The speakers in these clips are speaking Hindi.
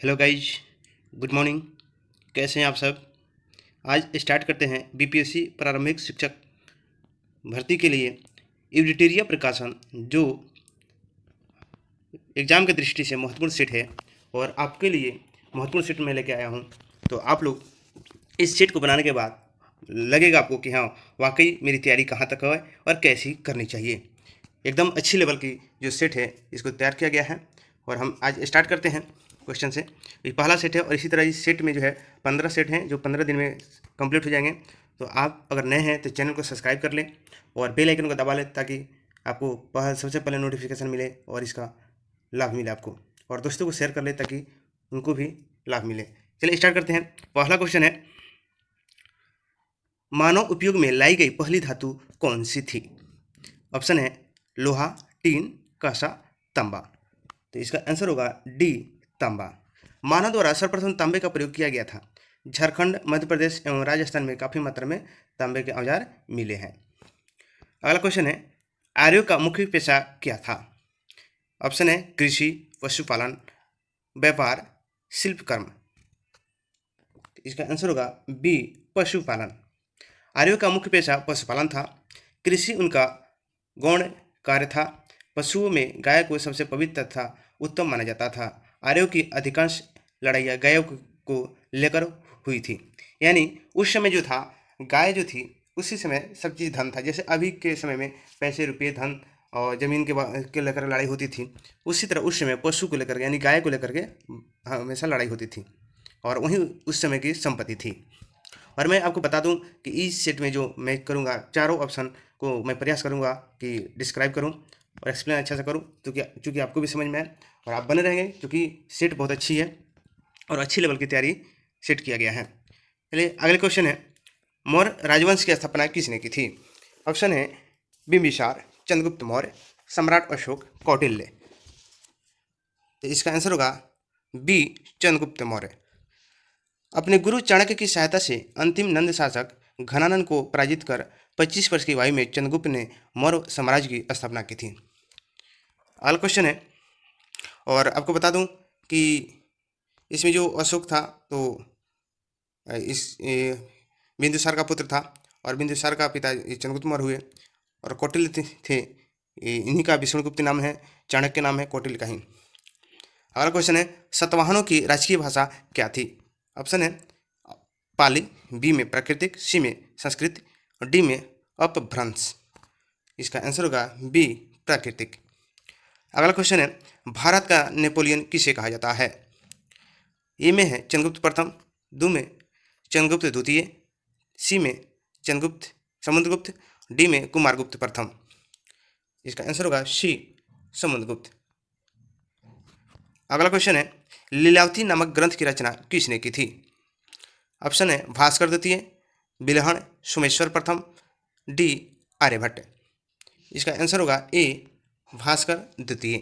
Hello guys, good morning. कैसे हैं आप सब? आज स्टार्ट करते हैं बीपीएससी प्रारंभिक शिक्षक भर्ती के लिए यूडिटेरिया प्रकाशन, जो एग्ज़ाम की दृष्टि से महत्वपूर्ण सेट है और आपके लिए महत्वपूर्ण सेट मैं लेके आया हूँ। तो आप लोग इस सेट को बनाने के बाद लगेगा आपको कि हाँ, वाकई मेरी तैयारी कहाँ तक है और कैसी करनी चाहिए। एकदम अच्छी लेवल की जो सेट है इसको तैयार किया गया है और हम आज स्टार्ट करते हैं क्वेश्चन से। ये पहला सेट है और इसी तरह इस सेट में जो है 15 सेट हैं जो 15 दिन में कंप्लीट हो जाएंगे। तो आप अगर नए हैं तो चैनल को सब्सक्राइब कर लें और बेल आइकन को दबा लें ताकि आपको सबसे पहले नोटिफिकेशन मिले और इसका लाभ मिले आपको, और दोस्तों को शेयर कर लें ताकि उनको भी लाभ मिले। चलिए स्टार्ट करते हैं। पहला क्वेश्चन है, मानव उपयोग में लाई गई पहली धातु कौन सी थी? ऑप्शन है लोहा, टीन, कांसा, तांबा। तो इसका आंसर होगा डी, तांबा। मानव द्वारा सर्वप्रथम तांबे का प्रयोग किया गया था। झारखंड, मध्य प्रदेश एवं राजस्थान में काफ़ी मात्रा में तांबे के औजार मिले हैं। अगला क्वेश्चन है, आर्यों का मुख्य पेशा क्या था? ऑप्शन है कृषि, पशुपालन, व्यापार, शिल्पकर्म। इसका आंसर होगा बी, पशुपालन। आर्यों का मुख्य पेशा पशुपालन था। कृषि उनका गौण कार्य था। पशुओं में गाय को सबसे पवित्र तथा उत्तम माना जाता था। आर्यों की अधिकांश लड़ाइयाँ गायों को लेकर हुई थी। यानी उस समय जो था, गाय जो थी उसी समय सब चीज़ धन था। जैसे अभी के समय में पैसे, रुपये, धन और ज़मीन के लेकर लड़ाई होती थी, उसी तरह उस समय पशु को लेकर यानी गाय को लेकर के हमेशा लड़ाई होती थी और वही उस समय की संपत्ति थी। और मैं आपको बता दूं कि इस सेट में जो मैं करूंगा, चारों ऑप्शन को मैं प्रयास करूंगा कि डिस्क्राइब करूं और एक्सप्लेन अच्छा से करूं, क्योंकि आपको भी समझ में आए और आप बने रहेंगे, क्योंकि सेट बहुत अच्छी है और अच्छी लेवल की तैयारी सेट किया गया है। चलिए अगले क्वेश्चन है, मौर्य राजवंश की स्थापना किसने की थी? ऑप्शन है बिंबिसार, चंद्रगुप्त मौर्य, सम्राट अशोक, कौटिल्य। तो इसका आंसर होगा बी, चंद्रगुप्त मौर्य। अपने गुरु चाणक्य की सहायता से अंतिम नंद शासक घनानंद को पराजित कर 25 वर्ष की आयु में चंद्रगुप्त ने मौर्य साम्राज्य की स्थापना की थी। अगला क्वेश्चन है, और आपको बता दूं कि इसमें जो अशोक था तो बिंदुसार का पुत्र था और बिंदुसार का पिता चंद्रगुप्त मौर्य हुए, और कौटिल्य थे इन्हीं का विष्णुगुप्त नाम है, चाणक्य नाम है कौटिल्य का ही। अगला क्वेश्चन है, सतवाहनों की राजकीय भाषा क्या थी? ऑप्शन है पाली, बी में प्राकृतिक, सी में संस्कृत और डी में अपभ्रंश। इसका आंसर होगा बी, प्राकृतिक। अगला क्वेश्चन है, भारत का नेपोलियन किसे कहा जाता है? ए में है चंद्रगुप्त प्रथम, दो में चंद्रगुप्त द्वितीय, सी में चंद्रगुप्त समुद्रगुप्त, डी में कुमारगुप्त प्रथम। इसका आंसर होगा सी, समुद्रगुप्त। अगला क्वेश्चन है, लीलावती नामक ग्रंथ की रचना किसने की थी? ऑप्शन है भास्कर द्वितीय, बिल्हण, सोमेश्वर प्रथम, डी आर्यभट्ट। इसका आंसर होगा ए, भास्कर द्वितीय।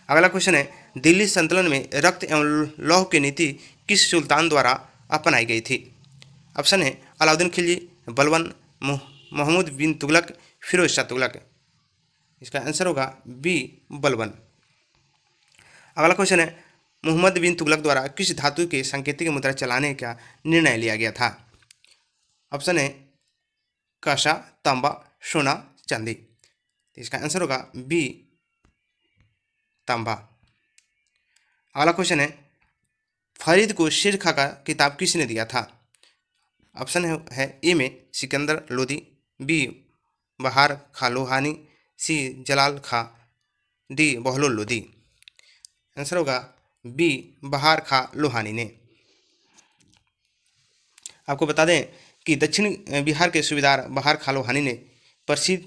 अगला क्वेश्चन है, दिल्ली संतुलन में रक्त एवं लौह की नीति किस सुल्तान द्वारा अपनाई गई थी? ऑप्शन है अलाउद्दीन खिलजी, बलबन, महमूद बिन तुगलक, फिरोज शाह तुगलक। इसका आंसर होगा बी, बलबन। अगला क्वेश्चन है, मोहम्मद बिन तुगलक द्वारा किस धातु के सांकेतिक मुद्रा चलाने का निर्णय लिया गया था? ऑप्शन है कांसा, तांबा, सोना, चांदी। इसका आंसर होगा बी, तांबा। अगला क्वेश्चन है, फरीद को शेर खा का किताब किसने दिया था? ऑप्शन है ए में सिकंदर लोदी, बी बहार खा लोहानी, सी जलाल खा, डी बहलोल लोदी। आंसर होगा बी, बहार खा लोहानी ने। आपको बता दें कि दक्षिण बिहार के सूबेदार बहार खा लोहानी ने प्रसिद्ध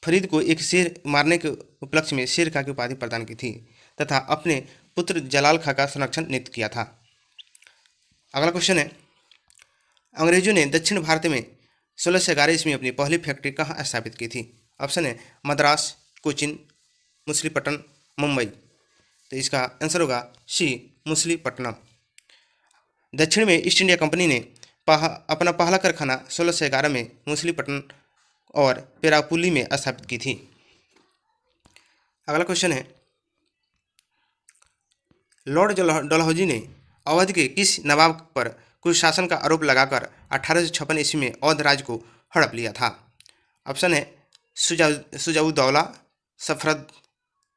फरीद को एक शेर मारने के उपलक्ष्य में शेर खा की उपाधि प्रदान की थी तथा अपने पुत्र जलाल खा का संरक्षण नियुक्त किया था। अगला क्वेश्चन है, अंग्रेजों ने दक्षिण भारत में 1611 ईस्वी में अपनी पहली फैक्ट्री कहाँ स्थापित की थी? ऑप्शन है मद्रास, कोचिन, मछलीपट्टनम, मुंबई। तो इसका आंसर होगा सी, मछलीपट्टनम। दक्षिण में ईस्ट इंडिया कंपनी ने अपना पहला कारखाना 1611 में मछलीपट्टनम और पेरापुली में स्थापित की थी। अगला क्वेश्चन है, लॉर्ड डलहौजी ने अवध के किस नवाब पर कुशासन का आरोप लगाकर 1856 ईस्वी में अवध राज्य को हड़प लिया था? ऑप्शन है सुजाउद्दौला,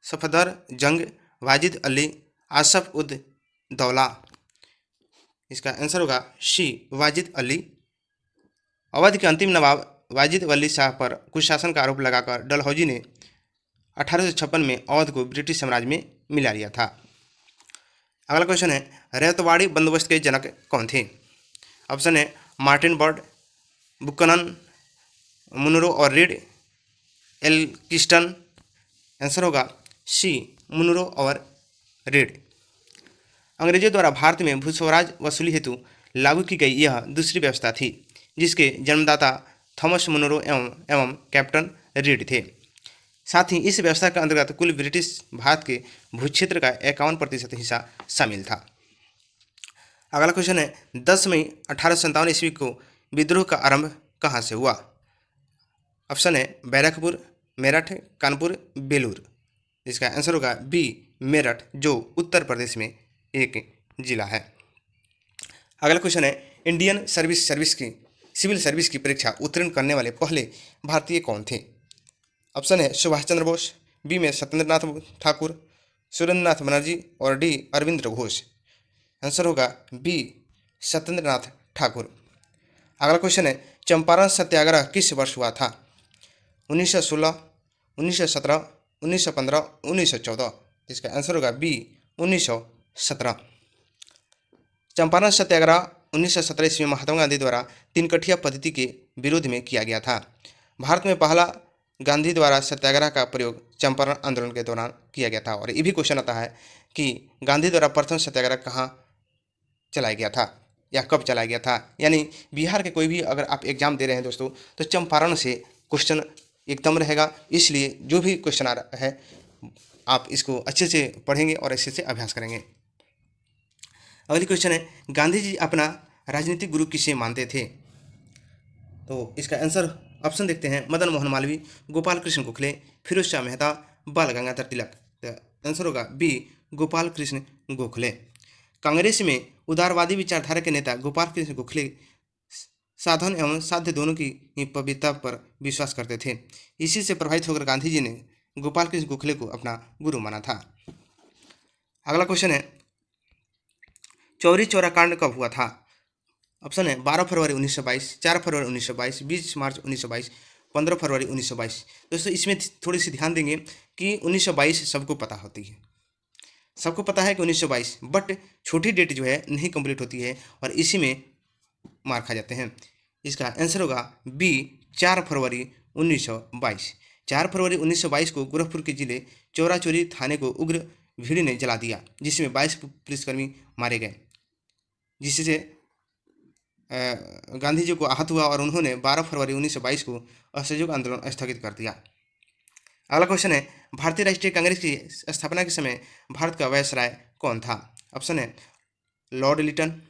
सफदर जंग, वाजिद अली, आसफ उद दौला। इसका आंसर होगा सी, वाजिद अली। अवध के अंतिम नवाब वाजिद अली शाह पर कुशासन का आरोप लगाकर डलहौजी ने 1856 में अवध को ब्रिटिश साम्राज्य में मिला लिया था। अगला क्वेश्चन है, रैयतवाड़ी बंदोबस्त के जनक कौन थे? ऑप्शन है मार्टिन बर्ड, बुकनन, मुनरो और रीड, एल्किस्टन। आंसर होगा सी, मुनरो और रीड। अंग्रेजों द्वारा भारत में भूस्वराज वसूली हेतु लागू की गई यह दूसरी व्यवस्था थी, जिसके जन्मदाता थॉमस मुनरो एवं कैप्टन रीड थे। साथ ही इस व्यवस्था के अंतर्गत कुल ब्रिटिश भारत के भूक्षेत्र का 51% हिस्सा शामिल था। अगला क्वेश्चन है, 10 मई 1857 ईस्वी को विद्रोह का आरंभ कहाँ से हुआ? ऑप्शन है बैरकपुर, मेरठ, कानपुर, बेलूर। इसका आंसर होगा बी, मेरठ, जो उत्तर प्रदेश में एक जिला है। अगला क्वेश्चन है, इंडियन सिविल सर्विस की परीक्षा उत्तीर्ण करने वाले पहले भारतीय कौन थे? ऑप्शन है सुभाष चंद्र बोस, बी में सत्येंद्र नाथ ठाकुर, सुरेंद्र नाथ बनर्जी और डी अरविंद घोष। आंसर होगा बी, सत्येंद्र नाथ ठाकुर। अगला क्वेश्चन है, चंपारण सत्याग्रह किस वर्ष हुआ था? 1916, 1917, 1915, 1914। इसका आंसर होगा बी, 1917। चंपारण सत्याग्रह 1917 ईस्वी में महात्मा गांधी द्वारा तीन कठिया पद्धति के विरोध में किया गया था। भारत में पहला गांधी द्वारा सत्याग्रह का प्रयोग चंपारण आंदोलन के दौरान किया गया था। और ये भी क्वेश्चन आता है कि गांधी द्वारा प्रथम सत्याग्रह कहाँ चलाया गया था या कब चलाया गया था। यानी बिहार के कोई भी अगर आप एग्जाम दे रहे हैं दोस्तों, तो चंपारण से क्वेश्चन एकदम रहेगा। इसलिए जो भी क्वेश्चन आ रहा है आप इसको अच्छे से पढ़ेंगे और अच्छे से अभ्यास करेंगे। अगली क्वेश्चन है, गांधी जी अपना राजनीतिक गुरु किसे मानते थे? तो इसका आंसर ऑप्शन देखते हैं, मदन मोहन मालवीय, गोपाल कृष्ण गोखले, फिरोज शाह मेहता, बाल गंगाधर तिलक। तो आंसर होगा बी, गोपाल कृष्ण गोखले। कांग्रेस में उदारवादी विचारधारा के नेता गोपाल कृष्ण गोखले साधन एवं साध्य दोनों की पवित्रता पर विश्वास करते थे। इसी से प्रभावित होकर गांधी जी ने गोपाल कृष्ण गोखले को अपना गुरु माना था। अगला क्वेश्चन है, चौरी चौरा कांड कब हुआ था? ऑप्शन है 12 फरवरी 1922, 4 फरवरी 1922, 20 मार्च 1922, 15 फरवरी 1922। दोस्तों इसमें थोड़ी सी ध्यान देंगे कि 1922 सबको पता होती है, सबको पता है कि 1922, बट छोटी डेट जो है नहीं कंप्लीट होती है और इसी में मार खा जाते हैं। इसका आंसर होगा बी, 4 फरवरी 1922। 4 फरवरी 1922 को गोरखपुर के जिले चौरा चौरी थाने को उग्र भीड़ ने जला दिया, जिसमें 22 पुलिसकर्मी मारे गए, जिससे गांधी जी को आहत हुआ और उन्होंने 12 फरवरी 1922 को असहयोग आंदोलन स्थगित कर दिया। अगला क्वेश्चन है, भारतीय राष्ट्रीय कांग्रेस की स्थापना के समय भारत का वायसराय कौन था? ऑप्शन है Lord Lytton,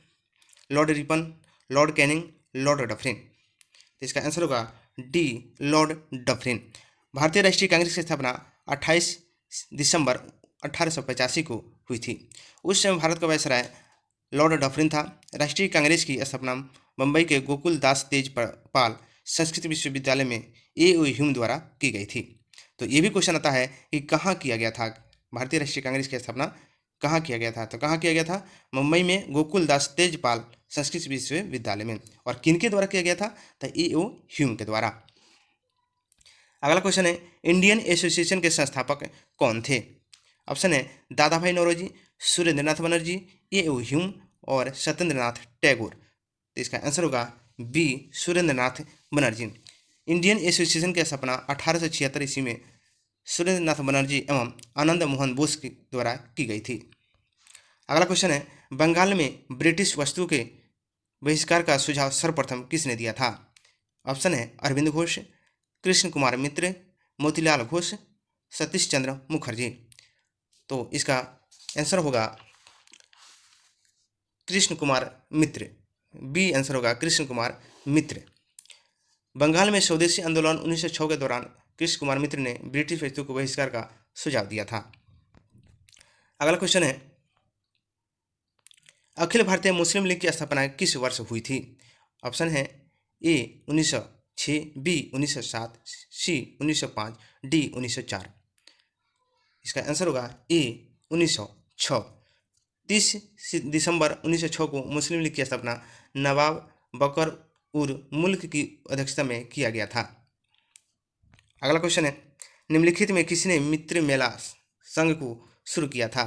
Lord Ripon, Lord Canning, Lord Dufferin. तो इसका आंसर होगा डी, लॉर्ड डफरिन। भारतीय राष्ट्रीय कांग्रेस की स्थापना 28 दिसंबर 1885 को हुई थी। उस समय भारत का वायसराय लॉर्ड डफरिन था। राष्ट्रीय कांग्रेस की स्थापना मुंबई के गोकुल दास तेजपाल संस्कृत विश्वविद्यालय में A.O. ह्यूम द्वारा की गई थी। तो ये भी क्वेश्चन आता है कि कहाँ किया गया था, भारतीय राष्ट्रीय कांग्रेस की स्थापना कहाँ किया गया था? तो कहाँ किया गया था? मुंबई में गोकुल दास तेजपाल संस्कृत विश्वविद्यालय में। और किनके द्वारा किया गया था? तो A.O. ह्यूम के द्वारा। अगला क्वेश्चन है, इंडियन एसोसिएशन के संस्थापक कौन थे? ऑप्शन है दादा भाई नौरोजी, सुरेंद्र नाथ बनर्जी, A.O. ह्यूम और सत्येंद्र नाथ टैगोर। तो इसका आंसर होगा बी, सुरेंद्र नाथ बनर्जी। इंडियन एसोसिएशन की स्थापना 1876 ईस्वी में सुरेंद्र नाथ बनर्जी एवं आनंद मोहन बोस के द्वारा की गई थी। अगला क्वेश्चन है, बंगाल में ब्रिटिश वस्तु के बहिष्कार का सुझाव सर्वप्रथम किसने दिया था? ऑप्शन है अरविंद घोष, कृष्ण कुमार मित्र, मोतीलाल घोष, सतीश चंद्र मुखर्जी। तो इसका आंसर होगा कृष्ण कुमार मित्र, बी आंसर होगा कृष्ण कुमार मित्र। बंगाल में स्वदेशी आंदोलन 1906 के दौरान कृष्ण कुमार मित्र ने ब्रिटिश वस्तु को बहिष्कार का सुझाव दिया था। अगला क्वेश्चन है, अखिल भारतीय मुस्लिम लीग की स्थापना किस वर्ष हुई थी? ऑप्शन है ए 1906, बी 1907, सी 1905, डी 1904। इसका आंसर होगा ए 1906। 30 दिसंबर 1906 को मुस्लिम लीग की स्थापना नवाब बकर उर मुल्क की अध्यक्षता में किया गया था। अगला क्वेश्चन है, निम्नलिखित में किसने मित्र मेला संघ को शुरू किया था?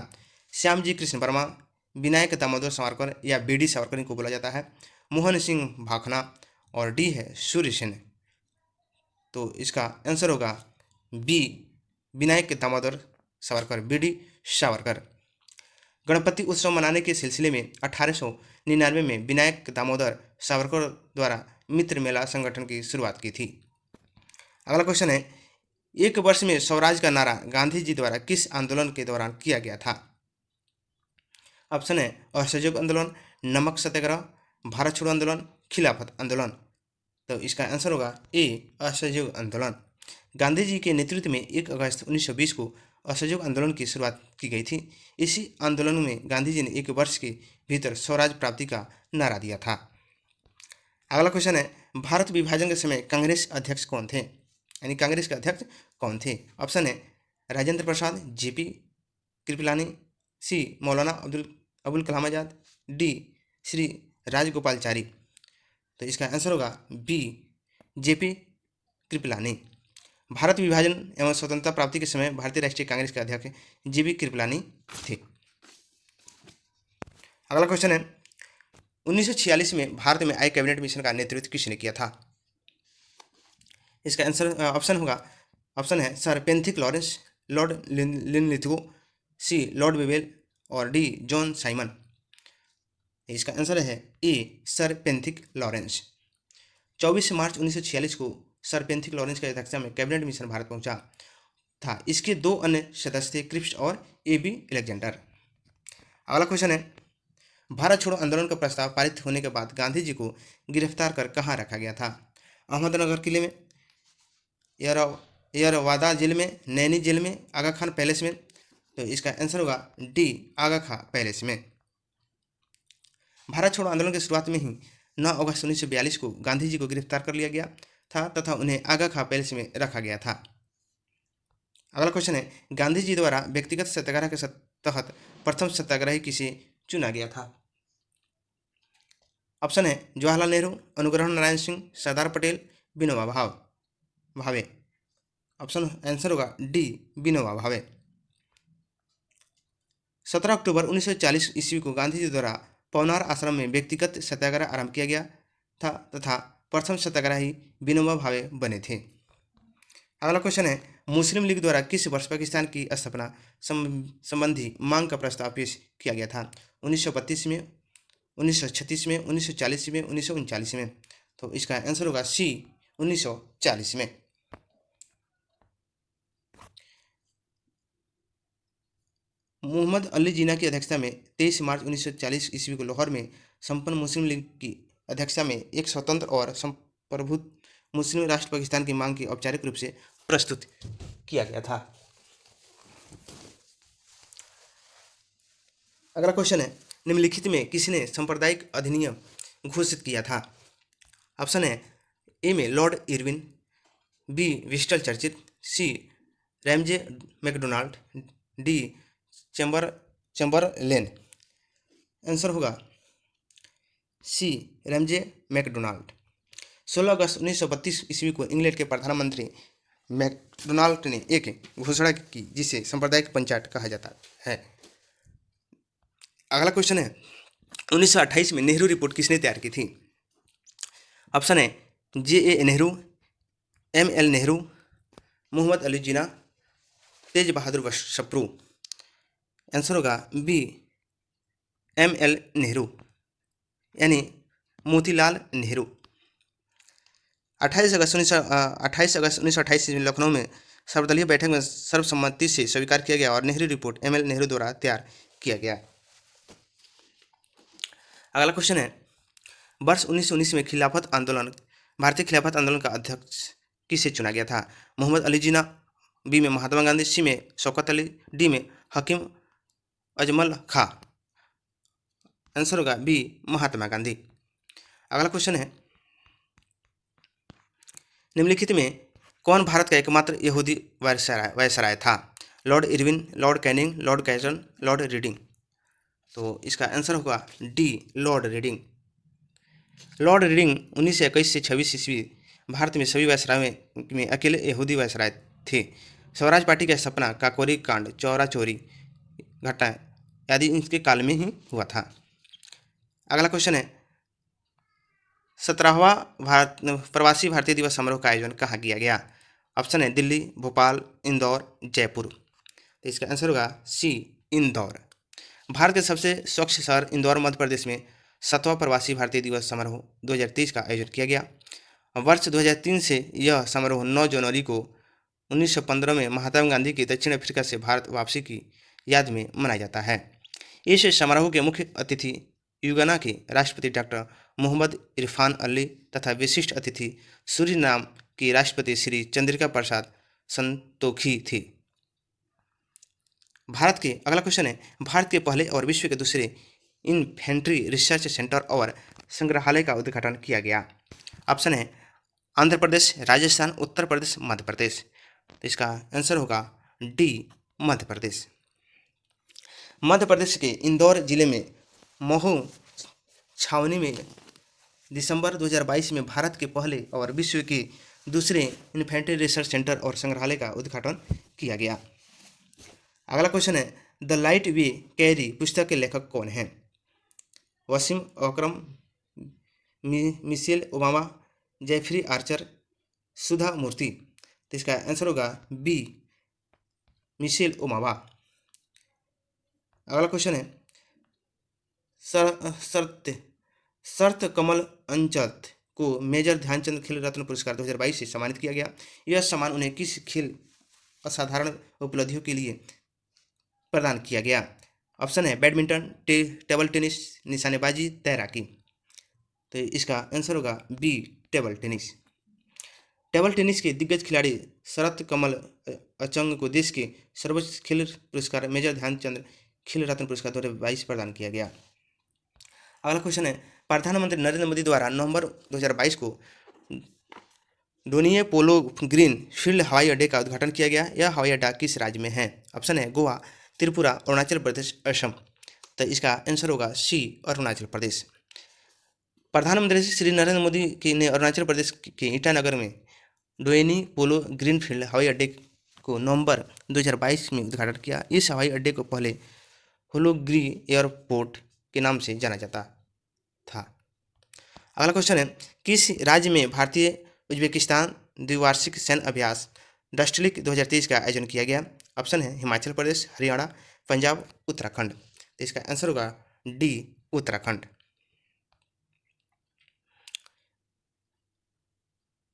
श्यामजी कृष्ण वर्मा, विनायक दामोदर सावरकर या बीडी सावरकर इनको बोला जाता है, मोहन सिंह भाखना और डी है सूर्य सेन। तो इसका आंसर होगा बी विनायक दामोदर सावरकर, बीडी सावरकर। गणपति उत्सव मनाने के सिलसिले में 1899 में विनायक दामोदर सावरकर द्वारा मित्र मेला संगठन की शुरुआत की थी। अगला क्वेश्चन है, एक वर्ष में स्वराज का नारा गांधी जी द्वारा किस आंदोलन के दौरान किया गया था? ऑप्शन है असहयोग आंदोलन, नमक सत्याग्रह, भारत छोड़ो आंदोलन, खिलाफत आंदोलन। तो इसका आंसर होगा ए असहयोग आंदोलन। गांधी जी के नेतृत्व में 1 अगस्त 1920 को असहयोग आंदोलन की शुरुआत की गई थी। इसी आंदोलन में गांधी जी ने 1 वर्ष के भीतर स्वराज प्राप्ति का नारा दिया था। अगला क्वेश्चन है, भारत विभाजन के समय कांग्रेस अध्यक्ष कौन थे? यानी कांग्रेस के अध्यक्ष कौन थे? ऑप्शन है राजेंद्र प्रसाद, जेपी कृपलानी, सी मौलाना अबुल कलाम आजाद, डी श्री राजगोपालचारी। तो इसका आंसर होगा बी जेपी कृपलानी। भारत विभाजन एवं स्वतंत्रता प्राप्ति के समय भारतीय राष्ट्रीय कांग्रेस के अध्यक्ष जेबी कृपलानी थे। अगला क्वेश्चन है, 1946 में भारत में आई कैबिनेट मिशन का नेतृत्व किसने किया था? इसका आंसर ऑप्शन है सर पेंथिक लॉरेंस, लॉर्ड लिनलिथगो, सी लॉर्ड वेवेल और डी जॉन साइमन। इसका आंसर है ए सर पेंथिक लॉरेंस। 24 मार्च 1946 को सर पेंथिक लॉरेंस की अध्यक्षता में कैबिनेट मिशन भारत पहुंचा था। इसके 2 अन्य सदस्य थे, क्रिप्स और ए.बी. अलेक्जेंडर। अगला क्वेश्चन है, भारत छोड़ो आंदोलन का प्रस्ताव पारित होने के बाद गांधी जी को गिरफ्तार कर कहाँ रखा गया था? अहमदनगर किले में, एयरवादा जेल में, नैनी जेल में, आगा खान पैलेस में। तो इसका आंसर होगा डी आगा खान पैलेस में। भारत छोड़ो आंदोलन की शुरुआत में ही 9 अगस्त 1942 को गांधी जी को गिरफ्तार कर लिया गया था तथा उन्हें आगा खान पैलेस में रखा गया था। अगला क्वेश्चन है, गांधी जी द्वारा व्यक्तिगत सत्याग्रह के तहत प्रथम सत्याग्रही किसे चुना गया था? ऑप्शन है जवाहरलाल नेहरू, अनुग्रह नारायण सिंह, सरदार पटेल, विनोबा भावे। ऑप्शन आंसर होगा डी विनोबा भावे। 17 अक्टूबर 1940 ईस्वी को गांधी जी द्वारा पवनार आश्रम में व्यक्तिगत सत्याग्रह आरंभ किया गया था तथा प्रथम सत्याग्रही विनोबा भावे बने थे। अगला क्वेश्चन है, मुस्लिम लीग द्वारा किस वर्ष पाकिस्तान की स्थापना संबंधी मांग का प्रस्ताव पेश किया गया था? 1932 में, 1936 में, 1940 में, 1939 में। तो इसका आंसर होगा सी 1940 में। मोहम्मद अली जिन्ना की अध्यक्षता में 23 मार्च 1940 ईस्वी को लाहौर में संपन्न मुस्लिम लीग की अध्यक्षता में एक स्वतंत्र और संप्रभुत्व मुस्लिम राष्ट्र पाकिस्तान की मांग की औपचारिक रूप से प्रस्तुत किया गया था। अगला क्वेश्चन है, निम्नलिखित में किसने सांप्रदायिक अधिनियम घोषित किया था? ऑप्शन है ए में Lord Irwin, B Winston Churchill, C Ramsay MacDonald, D Chamberlain. Answer होगा सी रैमजे मैकडोनाल्ड। 16 अगस्त 1932 ईस्वी को इंग्लैंड के प्रधानमंत्री मैकडोनाल्ड ने एक घोषणा की जिसे सांप्रदायिक पंचायत कहा जाता है। अगला क्वेश्चन है, 1928 में नेहरू रिपोर्ट किसने तैयार की थी? ऑप्शन है जे.ए. नेहरू, M.L. नेहरू, मोहम्मद अली जिन्ना, तेज बहादुर सप्रू। आंसर होगा बी M.L. नेहरू यानी मोतीलाल नेहरू। 28 अगस्त 1928 में लखनऊ में सर्वदलीय बैठक में सर्वसम्मति से स्वीकार किया गया और नेहरू रिपोर्ट M.L. नेहरू द्वारा तैयार किया गया। अगला क्वेश्चन है, वर्ष 1919 में भारतीय खिलाफत आंदोलन का अध्यक्ष किसे चुना गया था? मोहम्मद अली जिन्ना, बी में महात्मा गांधी, सी में शौकत अली, डी में हकीम अजमल खां। आंसर होगा बी महात्मा गांधी। अगला क्वेश्चन है, निम्नलिखित में कौन भारत का एकमात्र यहूदी वायसराय था? Lord Irwin, Lord Canning, Lord kaizen, Lord reading. तो इसका आंसर होगा D Lord reading. Lord reading 1921 से 26 ईस्वी भारत में सभी वायसराय में अकेले यहूदी वायसराय थे। स्वराज पार्टी का सपना, काकोरी कांड, चौरा चोरी घटना आदि इनके काल में ही हुआ था। अगला क्वेश्चन है, 17वां प्रवासी भारतीय दिवस समारोह का आयोजन कहाँ किया गया? ऑप्शन है दिल्ली, भोपाल, इंदौर, जयपुर। तो इसका आंसर होगा सी इंदौर। भारत के सबसे स्वच्छ शहर इंदौर मध्य प्रदेश में 7वां प्रवासी भारतीय दिवस समारोह 2023 का आयोजन किया गया। वर्ष 2003 से यह समारोह 9 जनवरी को 1915 में महात्मा गांधी की दक्षिण अफ्रीका से भारत वापसी की याद में मनाया जाता है। इस समारोह के मुख्य अतिथि युगाना के राष्ट्रपति डॉक्टर मोहम्मद इरफान अली तथा विशिष्ट अतिथि सूरीनाम की राष्ट्रपति श्री चंद्रिका प्रसाद संतोखी थी। भारत के अगला क्वेश्चन है, भारत के पहले और विश्व के दूसरे इन्फेंट्री रिसर्च सेंटर और संग्रहालय का उद्घाटन किया गया। ऑप्शन है आंध्र प्रदेश, राजस्थान, उत्तर प्रदेश, मध्य प्रदेश। तो इसका आंसर होगा डी मध्य प्रदेश। मध्य प्रदेश के इंदौर जिले में महू छावनी में दिसंबर 2022 में भारत के पहले और विश्व के दूसरे इन्फेंट्री रिसर्च सेंटर और संग्रहालय का उद्घाटन किया गया। अगला क्वेश्चन है, द लाइट वी कैरी पुस्तक के लेखक कौन हैं? वसीम अकरम, मिशेल ओबामा, जेफरी आर्चर, सुधा मूर्ति। तो इसका आंसर होगा बी मिशेल ओबामा। अगला क्वेश्चन है, शरत कमल अंचल को मेजर ध्यानचंद खेल रत्न पुरस्कार 2022 से सम्मानित किया गया। यह सम्मान उन्हें किस खेल असाधारण उपलब्धियों के लिए प्रदान किया गया? ऑप्शन है बैडमिंटन, टेबल टेनिस, निशानेबाजी, तैराकी। तो इसका आंसर होगा B table tennis. Table tennis के दिग्गज खिलाड़ी शरत कमल अंचल को देश के सर्वोच्च खेल पुरस्कार मेजर ध्यानचंद खेल रत्न पुरस्कार 2022 प्रदान किया गया। अगला क्वेश्चन है, प्रधानमंत्री नरेंद्र मोदी द्वारा नवंबर 2022 को डोनिये पोलो ग्रीन फील्ड हवाई अड्डे का उद्घाटन किया गया। यह हवाई अड्डा किस राज्य में है? ऑप्शन है गोवा, त्रिपुरा, अरुणाचल प्रदेश, असम। तो इसका आंसर होगा सी अरुणाचल प्रदेश। प्रधानमंत्री श्री नरेंद्र मोदी ने अरुणाचल प्रदेश के ईटानगर में डोयनी पोलो ग्रीन फील्ड हवाई अड्डे को नवंबर 2022 में उद्घाटन किया। इस हवाई अड्डे को पहले होलोग्री एयरपोर्ट के नाम से जाना जाता था। अगला क्वेश्चन है, किस राज्य में भारतीय उज्बेकिस्तान द्विवार्षिक सैन्य अभ्यास डस्टलिक 2023 का आयोजन किया गया? ऑप्शन है हिमाचल प्रदेश, हरियाणा, पंजाब, उत्तराखंड। तो इसका आंसर होगा डी उत्तराखंड।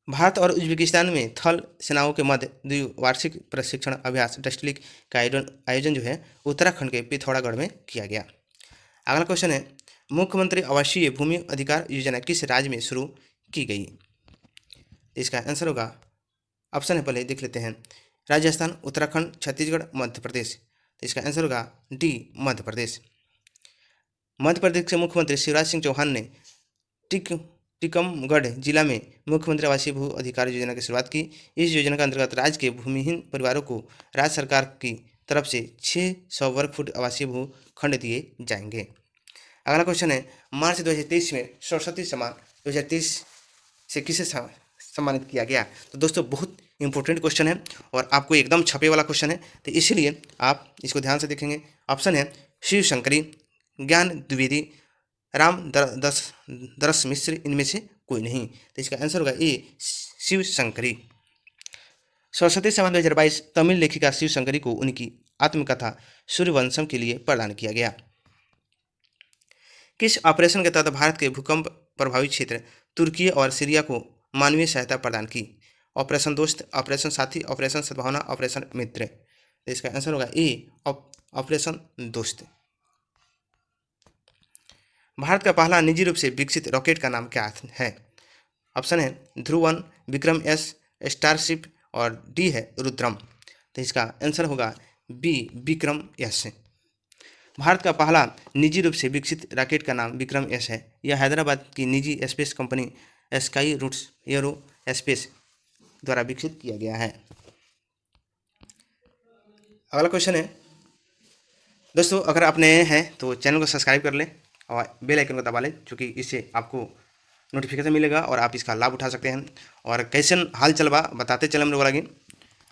भारत और उज्बेकिस्तान में थल सेनाओं के मध्य द्विवार्षिक प्रशिक्षण अभ्यास डस्टलिक का आयोजन जो है उत्तराखंड के पिथौरागढ़ में किया गया। अगला क्वेश्चन है, मुख्यमंत्री आवासीय भूमि अधिकार योजना किस राज्य में शुरू की गई? इसका आंसर होगा, ऑप्शन है पहले देख लेते हैं, राजस्थान, उत्तराखंड, छत्तीसगढ़, मध्य प्रदेश। तो इसका आंसर होगा डी मध्य प्रदेश। मध्य प्रदेश के मुख्यमंत्री शिवराज सिंह चौहान ने टीकमगढ़ जिला में मुख्यमंत्री आवासीय भू अधिकार योजना की शुरुआत की। इस योजना के अंतर्गत राज्य के भूमिहीन परिवारों को राज्य सरकार की तरफ से 600 वर्ग फुट आवासीय भू खंड दिए जाएंगे। अगला क्वेश्चन है, मार्च 2023 में सरस्वती सम्मान 2023 से किसे सम्मानित किया गया? तो दोस्तों बहुत इंपॉर्टेंट क्वेश्चन है और आपको एकदम छपे वाला क्वेश्चन है, तो इसलिए आप इसको ध्यान से देखेंगे। ऑप्शन है शिव शंकरी, ज्ञान द्विवेदी, राम दरस मिश्र, इनमें से कोई नहीं। तो इसका आंसर होगा ए शिव शंकरी। सरस्वती सम्मान 2022 तमिल लेखिका शिव शंकरी को उनकी आत्मकथा सूर्यवंशम के लिए प्रदान किया गया। किस ऑपरेशन के तहत भारत के भूकंप प्रभावित क्षेत्र तुर्की और सीरिया को मानवीय सहायता प्रदान की? ऑपरेशन दोस्त, ऑपरेशन साथी, ऑपरेशन सद्भावना, ऑपरेशन मित्र। तो इसका आंसर होगा ए ऑपरेशन दोस्त। भारत का पहला निजी रूप से विकसित रॉकेट का नाम क्या है? ऑप्शन है ध्रुवन, विक्रम एस, स्टारशिप और डी है रुद्रम। तो इसका आंसर होगा बी विक्रम एस। भारत का पहला निजी रूप से विकसित रॉकेट का नाम विक्रम एस है। यह हैदराबाद की निजी space company Skyroot Aerospace द्वारा विकसित किया गया है। अगला क्वेश्चन है दोस्तों, अगर आप नए हैं तो चैनल को सब्सक्राइब कर लें और बेल आइकन को दबा लें, क्योंकि इससे आपको नोटिफिकेशन मिलेगा और आप इसका लाभ उठा सकते हैं। और कैसन हाल चल बा बताते चले हम लोग लगे।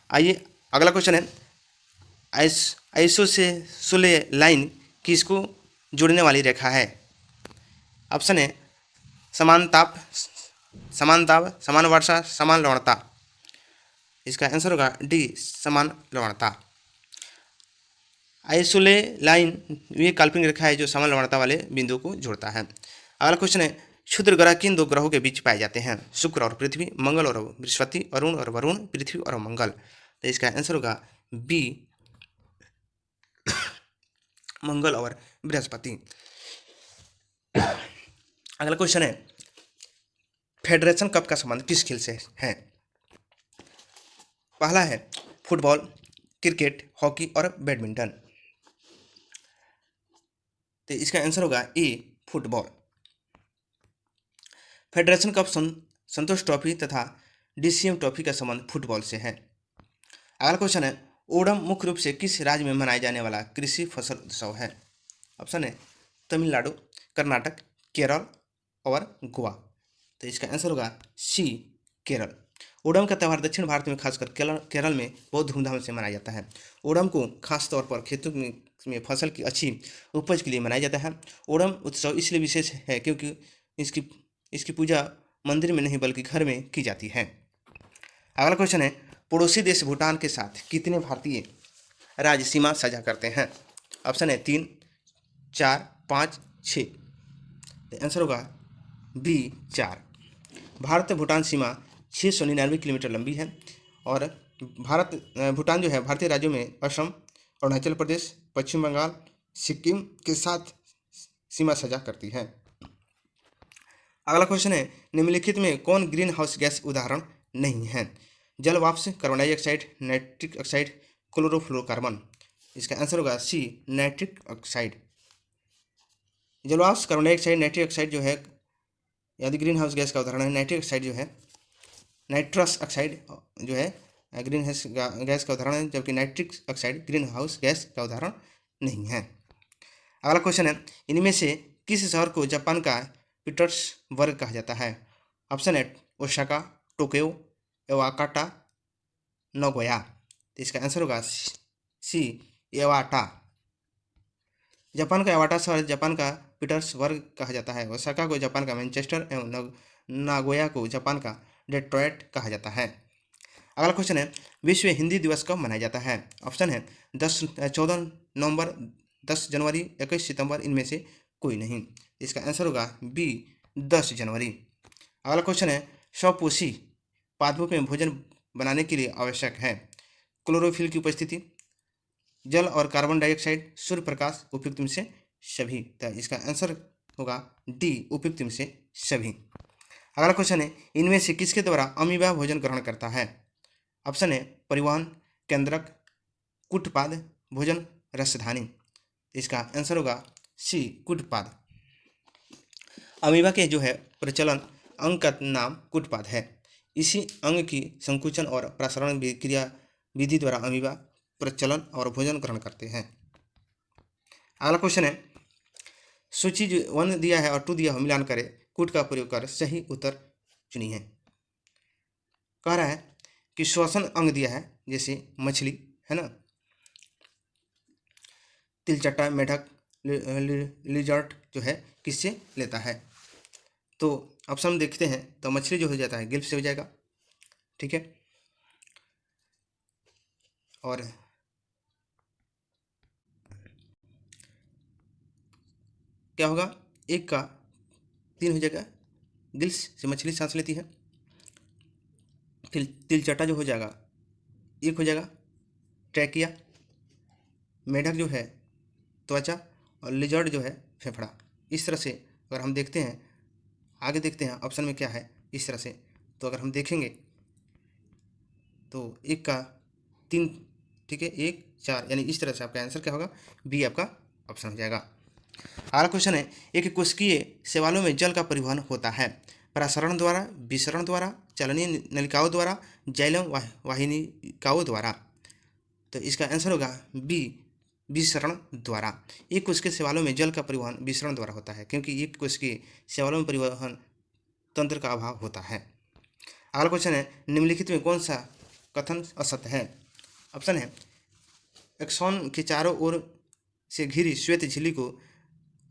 आइए अगला क्वेश्चन है, आइसो से सुले लाइन किसको जोड़ने वाली रेखा है? ऑप्शन है समान ताप, समान दाब, समान वर्षा, समान लवणता। इसका आंसर होगा डी, समान लवणता। आइसोले लाइन ये काल्पनिक रेखा है जो समान लवणता वाले बिंदुओं को जोड़ता है। अगला क्वेश्चन है, क्षुद्र ग्रह किन दो ग्रहों के बीच पाए जाते हैं? शुक्र और पृथ्वी, मंगल और बृहस्पति, अरुण और वरुण, पृथ्वी और मंगल। तो इसका आंसर होगा बी, मंगल और बृहस्पति। अगला क्वेश्चन है, फेडरेशन कप का संबंध किस खेल से है? पहला है फुटबॉल, क्रिकेट, हॉकी और बैडमिंटन। तो इसका आंसर होगा ए, फुटबॉल। फेडरेशन कप संतोष ट्रॉफी तथा डीसीएम ट्रॉफी का संबंध फुटबॉल से है। अगला क्वेश्चन है, ओणम मुख्य रूप से किस राज्य में मनाया जाने वाला कृषि फसल उत्सव है? ऑप्शन है तमिलनाडु, कर्नाटक, केरल और गोवा। तो इसका आंसर होगा सी, केरल। ओणम का त्यौहार दक्षिण भारत में खासकर केरल में बहुत धूमधाम से मनाया जाता है। ओणम को खास तौर पर खेतों में फसल की अच्छी उपज के लिए मनाया जाता है। ओणम उत्सव इसलिए विशेष है क्योंकि इसकी पूजा मंदिर में नहीं बल्कि घर में की जाती है। अगला क्वेश्चन है, पड़ोसी देश भूटान के साथ कितने भारतीय राज्य सीमा साझा करते हैं? ऑप्शन है 3, 4, 5, 6। आंसर होगा बी, 4। भारत भूटान सीमा 699 किलोमीटर लंबी है और भूटान जो है भारतीय राज्यों में असम, अरुणाचल प्रदेश, पश्चिम बंगाल, सिक्किम के साथ सीमा साझा करती है। अगला क्वेश्चन है, निम्नलिखित में कौन ग्रीन हाउस गैस उदाहरण नहीं है? जल वाष्प, carbon dioxide, nitric oxide, chlorofluorocarbon. इसका आंसर होगा सी, नाइट्रिक ऑक्साइड। जल वाष्प, कार्बन डाइऑक्साइड, नाइट्रिक ऑक्साइड जो है यदि ग्रीन हाउस गैस का उदाहरण है। नाइट्रिक ऑक्साइड जो है, नाइट्रस ऑक्साइड जो है ग्रीन हाउस गैस का उदाहरण है, जबकि nitric oxide green house gas का उदाहरण नहीं है। अगला क्वेश्चन है, इनमें से किस शहर को जापान का पीटर्सबर्ग कहा जाता है? ऑप्शन है ओसाका, टोक्यो, एवाकाटा, नगोया। तो इसका आंसर होगा सी, एवाटा। जापान का एवाटा शहर जापान का पीटर्सबर्ग कहा जाता है। ओसाका को जापान का मैनचेस्टर एवं नागोया को जापान का डेट्रॉयट कहा जाता है। अगला क्वेश्चन है, विश्व हिंदी दिवस कब मनाया जाता है? ऑप्शन है 14 नवंबर, 10 जनवरी, 21 सितंबर, इनमें से कोई नहीं। इसका आंसर होगा बी, 10 जनवरी। अगला क्वेश्चन है, स्वपोषी पादपों में भोजन बनाने के लिए आवश्यक है क्लोरोफिल की उपस्थिति, जल और कार्बन डाइऑक्साइड, सूर्य प्रकाश, उपयुक्त में से सभी। तो इसका आंसर होगा डी, उपयुक्त में से सभी। अगला क्वेश्चन है, इनमें से किसके द्वारा अमीबा भोजन ग्रहण करता है? ऑप्शन है परिवहन, केंद्रक, कुटपाद, भोजन, रसधानी। इसका आंसर होगा सी, कुटपाद। अमीबा के जो है प्रचलन अंग का नाम कुटपाद है। इसी अंग की संकुचन और प्रसारण क्रिया विधि द्वारा अमीबा प्रचलन और भोजन ग्रहण करते हैं। अगला क्वेश्चन है, सूची जो 1 दिया है और 2 दिया हो मिलान करें, कूट का प्रयोग कर सही उत्तर चुनिए। कह रहा है कि श्वसन अंग दिया है जैसे मछली है ना, तिलचट्टा, मेढक, लिजर्ट जो है किससे लेता है? तो ऑप्शन देखते हैं तो मछली जो हो जाता है गिल्प से हो जाएगा, ठीक है। और क्या होगा, 1 का 3 हो जाएगा, गिल्स से मछली सांस लेती है। फिर तिलचट्टा जो हो जाएगा 1 हो जाएगा, ट्रैकिया, मेढक जो है त्वचा और लिजर्ड जो है फेफड़ा। इस तरह से अगर हम देखते हैं, आगे देखते हैं ऑप्शन में क्या है इस तरह से। तो अगर हम देखेंगे तो 1 का 3, ठीक है, 1, 4, यानी इस तरह से आपका आंसर क्या होगा, बी आपका ऑप्शन हो जाएगा। अगला क्वेश्चन है, एक कोशिकीय शैवालों में जल का परिवहन होता है प्रसारण द्वारा, विसरण द्वारा, चलनीय नलिकाओं द्वारा, जाइलम वाहिनिकाओं द्वारा। तो इसका आंसर होगा बी, विसरण द्वारा। एक कोशिकीय शैवालों में जल का परिवहन विसरण द्वारा होता है, क्योंकि एक कोशिकीय शैवालों में परिवहन तंत्र का अभाव होता है। अगला क्वेश्चन है, निम्नलिखित में कौन सा कथन असत्य है? ऑप्शन है, एक्सॉन के चारों ओर से घिरी श्वेत झिल्ली को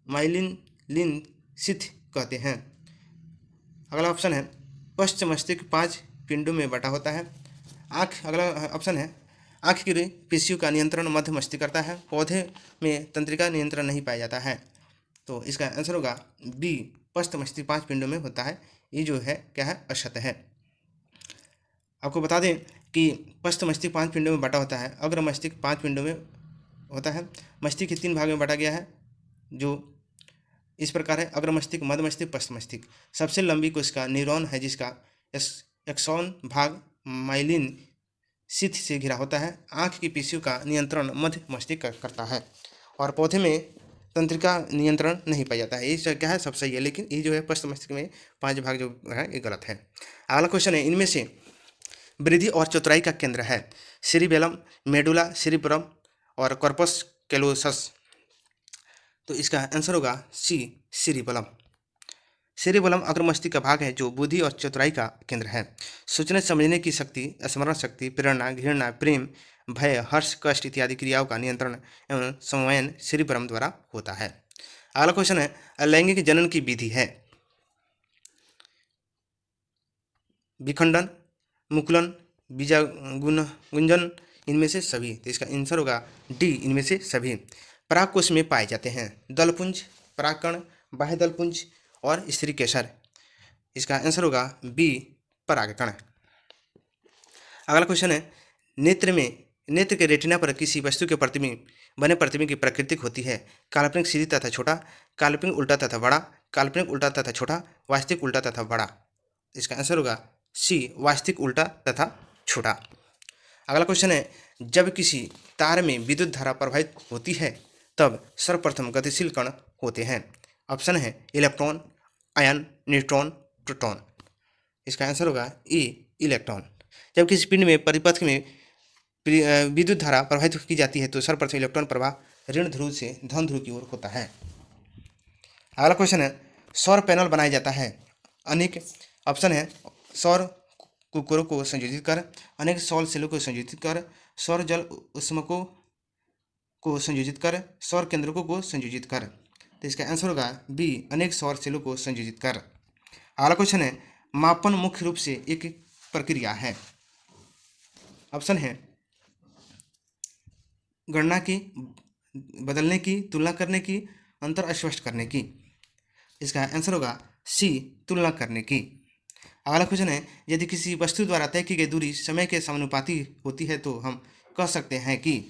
माइलिन लिन सिथ कहते हैं। अगला ऑप्शन है, पश्च मस्तिष्क 5 पिंडों में बटा होता है। अगला ऑप्शन है, आँख की पेशियों का नियंत्रण मध्य मस्तिष्क करता है। पौधे में तंत्रिका नियंत्रण नहीं पाया जाता है। तो इसका आंसर होगा बी, पश्च मस्तिष्क 5 पिंडों में होता है। ये जो है क्या है, असत्य है। आपको बता दें कि पश्च मस्तिष्क 5 पिंडों में बटा होता है, अग्र मस्तिष्क 5 पिंडों में होता है। मस्तिष्क के 3 भागों में बांटा गया है, जो इस प्रकार है, अग्र मस्तिष्क, मध्य मस्तिष्क, पश्च मस्तिष्क। सबसे लंबी कोशिका न्यूरॉन है, जिसका एक्सॉन भाग माइलिन सिथ से घिरा होता है। आँख की पेशियों का नियंत्रण मध्य मस्तिष्क करता है, और पौधे में तंत्रिका नियंत्रण नहीं पाया जाता है। ये क्या है, सब सही है, लेकिन ये जो है पश्च मस्तिष्क में 5 भाग जो है ये गलत है। अगला क्वेश्चन है, इनमें से वृद्धि और चतुराई का केंद्र है सेरिबेलम, मेडुला सेरिब्रम और कॉर्पस कैलोसस। तो इसका आंसर होगा सी, सेरिबेलम। सेरिबेलम अग्र मस्तिष्क का भाग है, जो बुद्धि और चतुराई का केंद्र है। सोचने समझने की शक्ति, स्मरण शक्ति, प्रेरणा, घृणा, प्रेम, भय, हर्ष, कष्ट इत्यादि क्रियाओं का नियंत्रण एवं संवयन सेरिबेलम द्वारा होता है। अगला क्वेश्चन है, अलैंगिक जनन की विधि है विखंडन, मुकुलन, गुंजन, इनमें से सभी। तो इसका आंसर होगा डी, इनमें से सभी। परागकोश में पाए जाते हैं दलपुंज, परागकण, बाह्य दलपुंज और स्त्री केसर। इसका आंसर होगा बी, परागकण। अगला क्वेश्चन है, नेत्र के रेटिना पर किसी वस्तु के प्रतिबिंब बने प्रतिबिंब की प्राकृतिक होती है काल्पनिक सीधी तथा छोटा, काल्पनिक उल्टा तथा बड़ा, काल्पनिक उल्टा तथा छोटा, वास्तविक उल्टा तथा बड़ा। इसका आंसर होगा सी, वास्तविक उल्टा तथा छोटा। अगला क्वेश्चन है, जब किसी तार में विद्युत धारा प्रवाहित होती है तब सर्वप्रथम गतिशील कण होते हैं। ऑप्शन है, इलेक्ट्रॉन, आयन, न्यूट्रॉन, प्रोटॉन। इसका आंसर होगा ए, इलेक्ट्रॉन। जब किसी पिंड में परिपथ में विद्युत धारा प्रवाहित की जाती है तो सर्वप्रथम इलेक्ट्रॉन प्रवाह ऋण ध्रुव से धन ध्रुव की ओर होता है। अगला क्वेश्चन है, सौर पैनल बनाया जाता है अनेक, ऑप्शन है, सौर कुकुरों को संयोजित कर, अनेक सौर सेलों को संयोजित कर, सौर जल उष्मकों को संयोजित कर, सौर केंद्रकों को संयोजित कर। तो इसका आंसर होगा बी, अनेक सौर सेलों को संयोजित कर। अगला क्वेश्चन है, मापन मुख्य रूप से एक प्रक्रिया है। ऑप्शन है, गणना की, बदलने की, तुलना करने की, अंतर स्पष्ट करने की। इसका आंसर होगा सी, तुलना करने की। अगला क्वेश्चन है, यदि किसी वस्तु द्वारा तय की गई दूरी समय के समानुपाती होती है तो हम कह सकते हैं कि,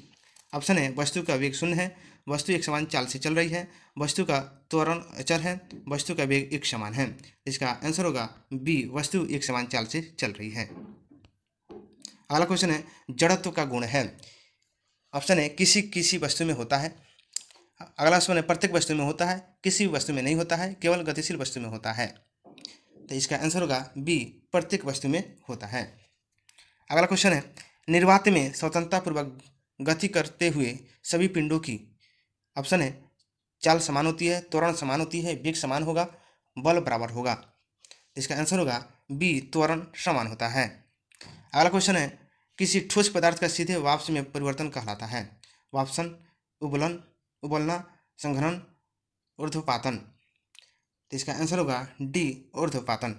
ऑप्शन है, वस्तु का वेग शून्य है, वस्तु एक समान चाल से चल रही है, वस्तु का त्वरण अचर है, वस्तु का वेग एक समान है। इसका आंसर होगा बी, वस्तु एक समान चाल से चल रही है। अगला क्वेश्चन है, जड़त्व का गुण है। ऑप्शन है, किसी किसी वस्तु में होता है। अगला ऑप्शन है, प्रत्येक वस्तु में होता है, किसी भी वस्तु में नहीं होता है, केवल गतिशील वस्तु में होता है। तो इसका आंसर होगा बी, प्रत्येक वस्तु में होता है। अगला क्वेश्चन है, निर्वात में स्वतंत्रतापूर्वक गति करते हुए सभी पिंडों की, ऑप्शन है, चाल समान होती है, त्वरण समान होती है, वेग समान होगा, बल बराबर होगा। इसका आंसर होगा बी, त्वरण समान होता है। अगला क्वेश्चन है, किसी ठोस पदार्थ का सीधे वाष्प में परिवर्तन कहलाता है वाष्पन, उबलना, संघनन, ऊर्ध्वपातन। तो इसका आंसर होगा डी, ऊर्ध्वपातन।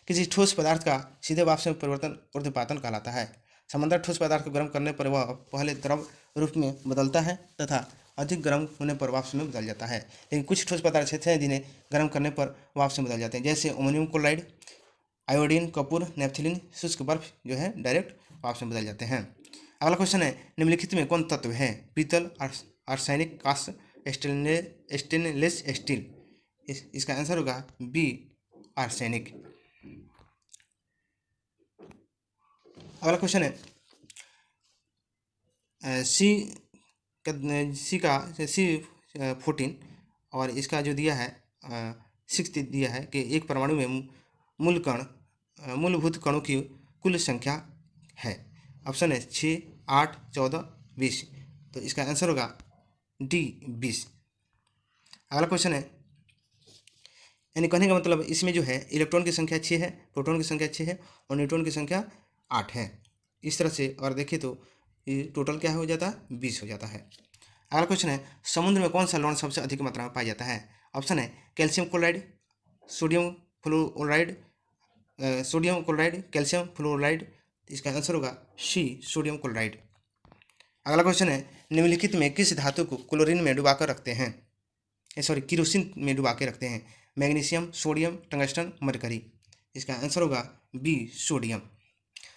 किसी ठोस पदार्थ का सीधे वाष्प में परिवर्तन ऊर्ध्वपातन कहलाता है। समंदर ठोस पदार्थ को गर्म करने पर वह पहले द्रव रूप में बदलता है तथा अधिक गर्म होने पर वाष्प में बदल जाता है, लेकिन कुछ ठोस पदार्थ ऐसे हैं जिन्हें गर्म करने पर वाष्प में बदल जाते हैं, जैसे अमोनियम क्लोराइड, आयोडीन, कपूर, नेपथिलीन, शुष्क बर्फ जो है डायरेक्ट वाष्प में बदल जाते हैं। अगला क्वेश्चन है, निम्नलिखित में कौन तत्व है पीतल, आर्सेनिक, कांस्य, स्टेनलेस स्टील। इसका आंसर होगा बी, आर्सेनिक। अगला क्वेश्चन है, सी सी का C14 और इसका जो दिया है 6 दिया है कि एक परमाणु में मूलभूत कणों की कुल संख्या है। ऑप्शन है 6, 8, 14, 20। तो इसका आंसर होगा डी 20। अगला क्वेश्चन है, यानी कहने का मतलब इसमें जो है इलेक्ट्रॉन की संख्या 6 है, प्रोटॉन की संख्या 6 है और न्यूट्रॉन की संख्या 8 है। इस तरह से और देखिए तो ये टोटल क्या हो जाता है, 20 हो जाता है। अगला क्वेश्चन है, समुद्र में कौन सा लवण सबसे अधिक मात्रा में पाया जाता है? ऑप्शन है calcium chloride, sodium fluoride, calcium fluoride. इसका आंसर होगा सी, सोडियम क्लोराइड। अगला क्वेश्चन है, निम्नलिखित में किस धातु को क्लोरीन में डुबाकर रखते हैं, सॉरी किरोसिन में डुबा के रखते हैं? Magnesium, sodium, tungsten, mercury. इसका आंसर होगा बी, सोडियम।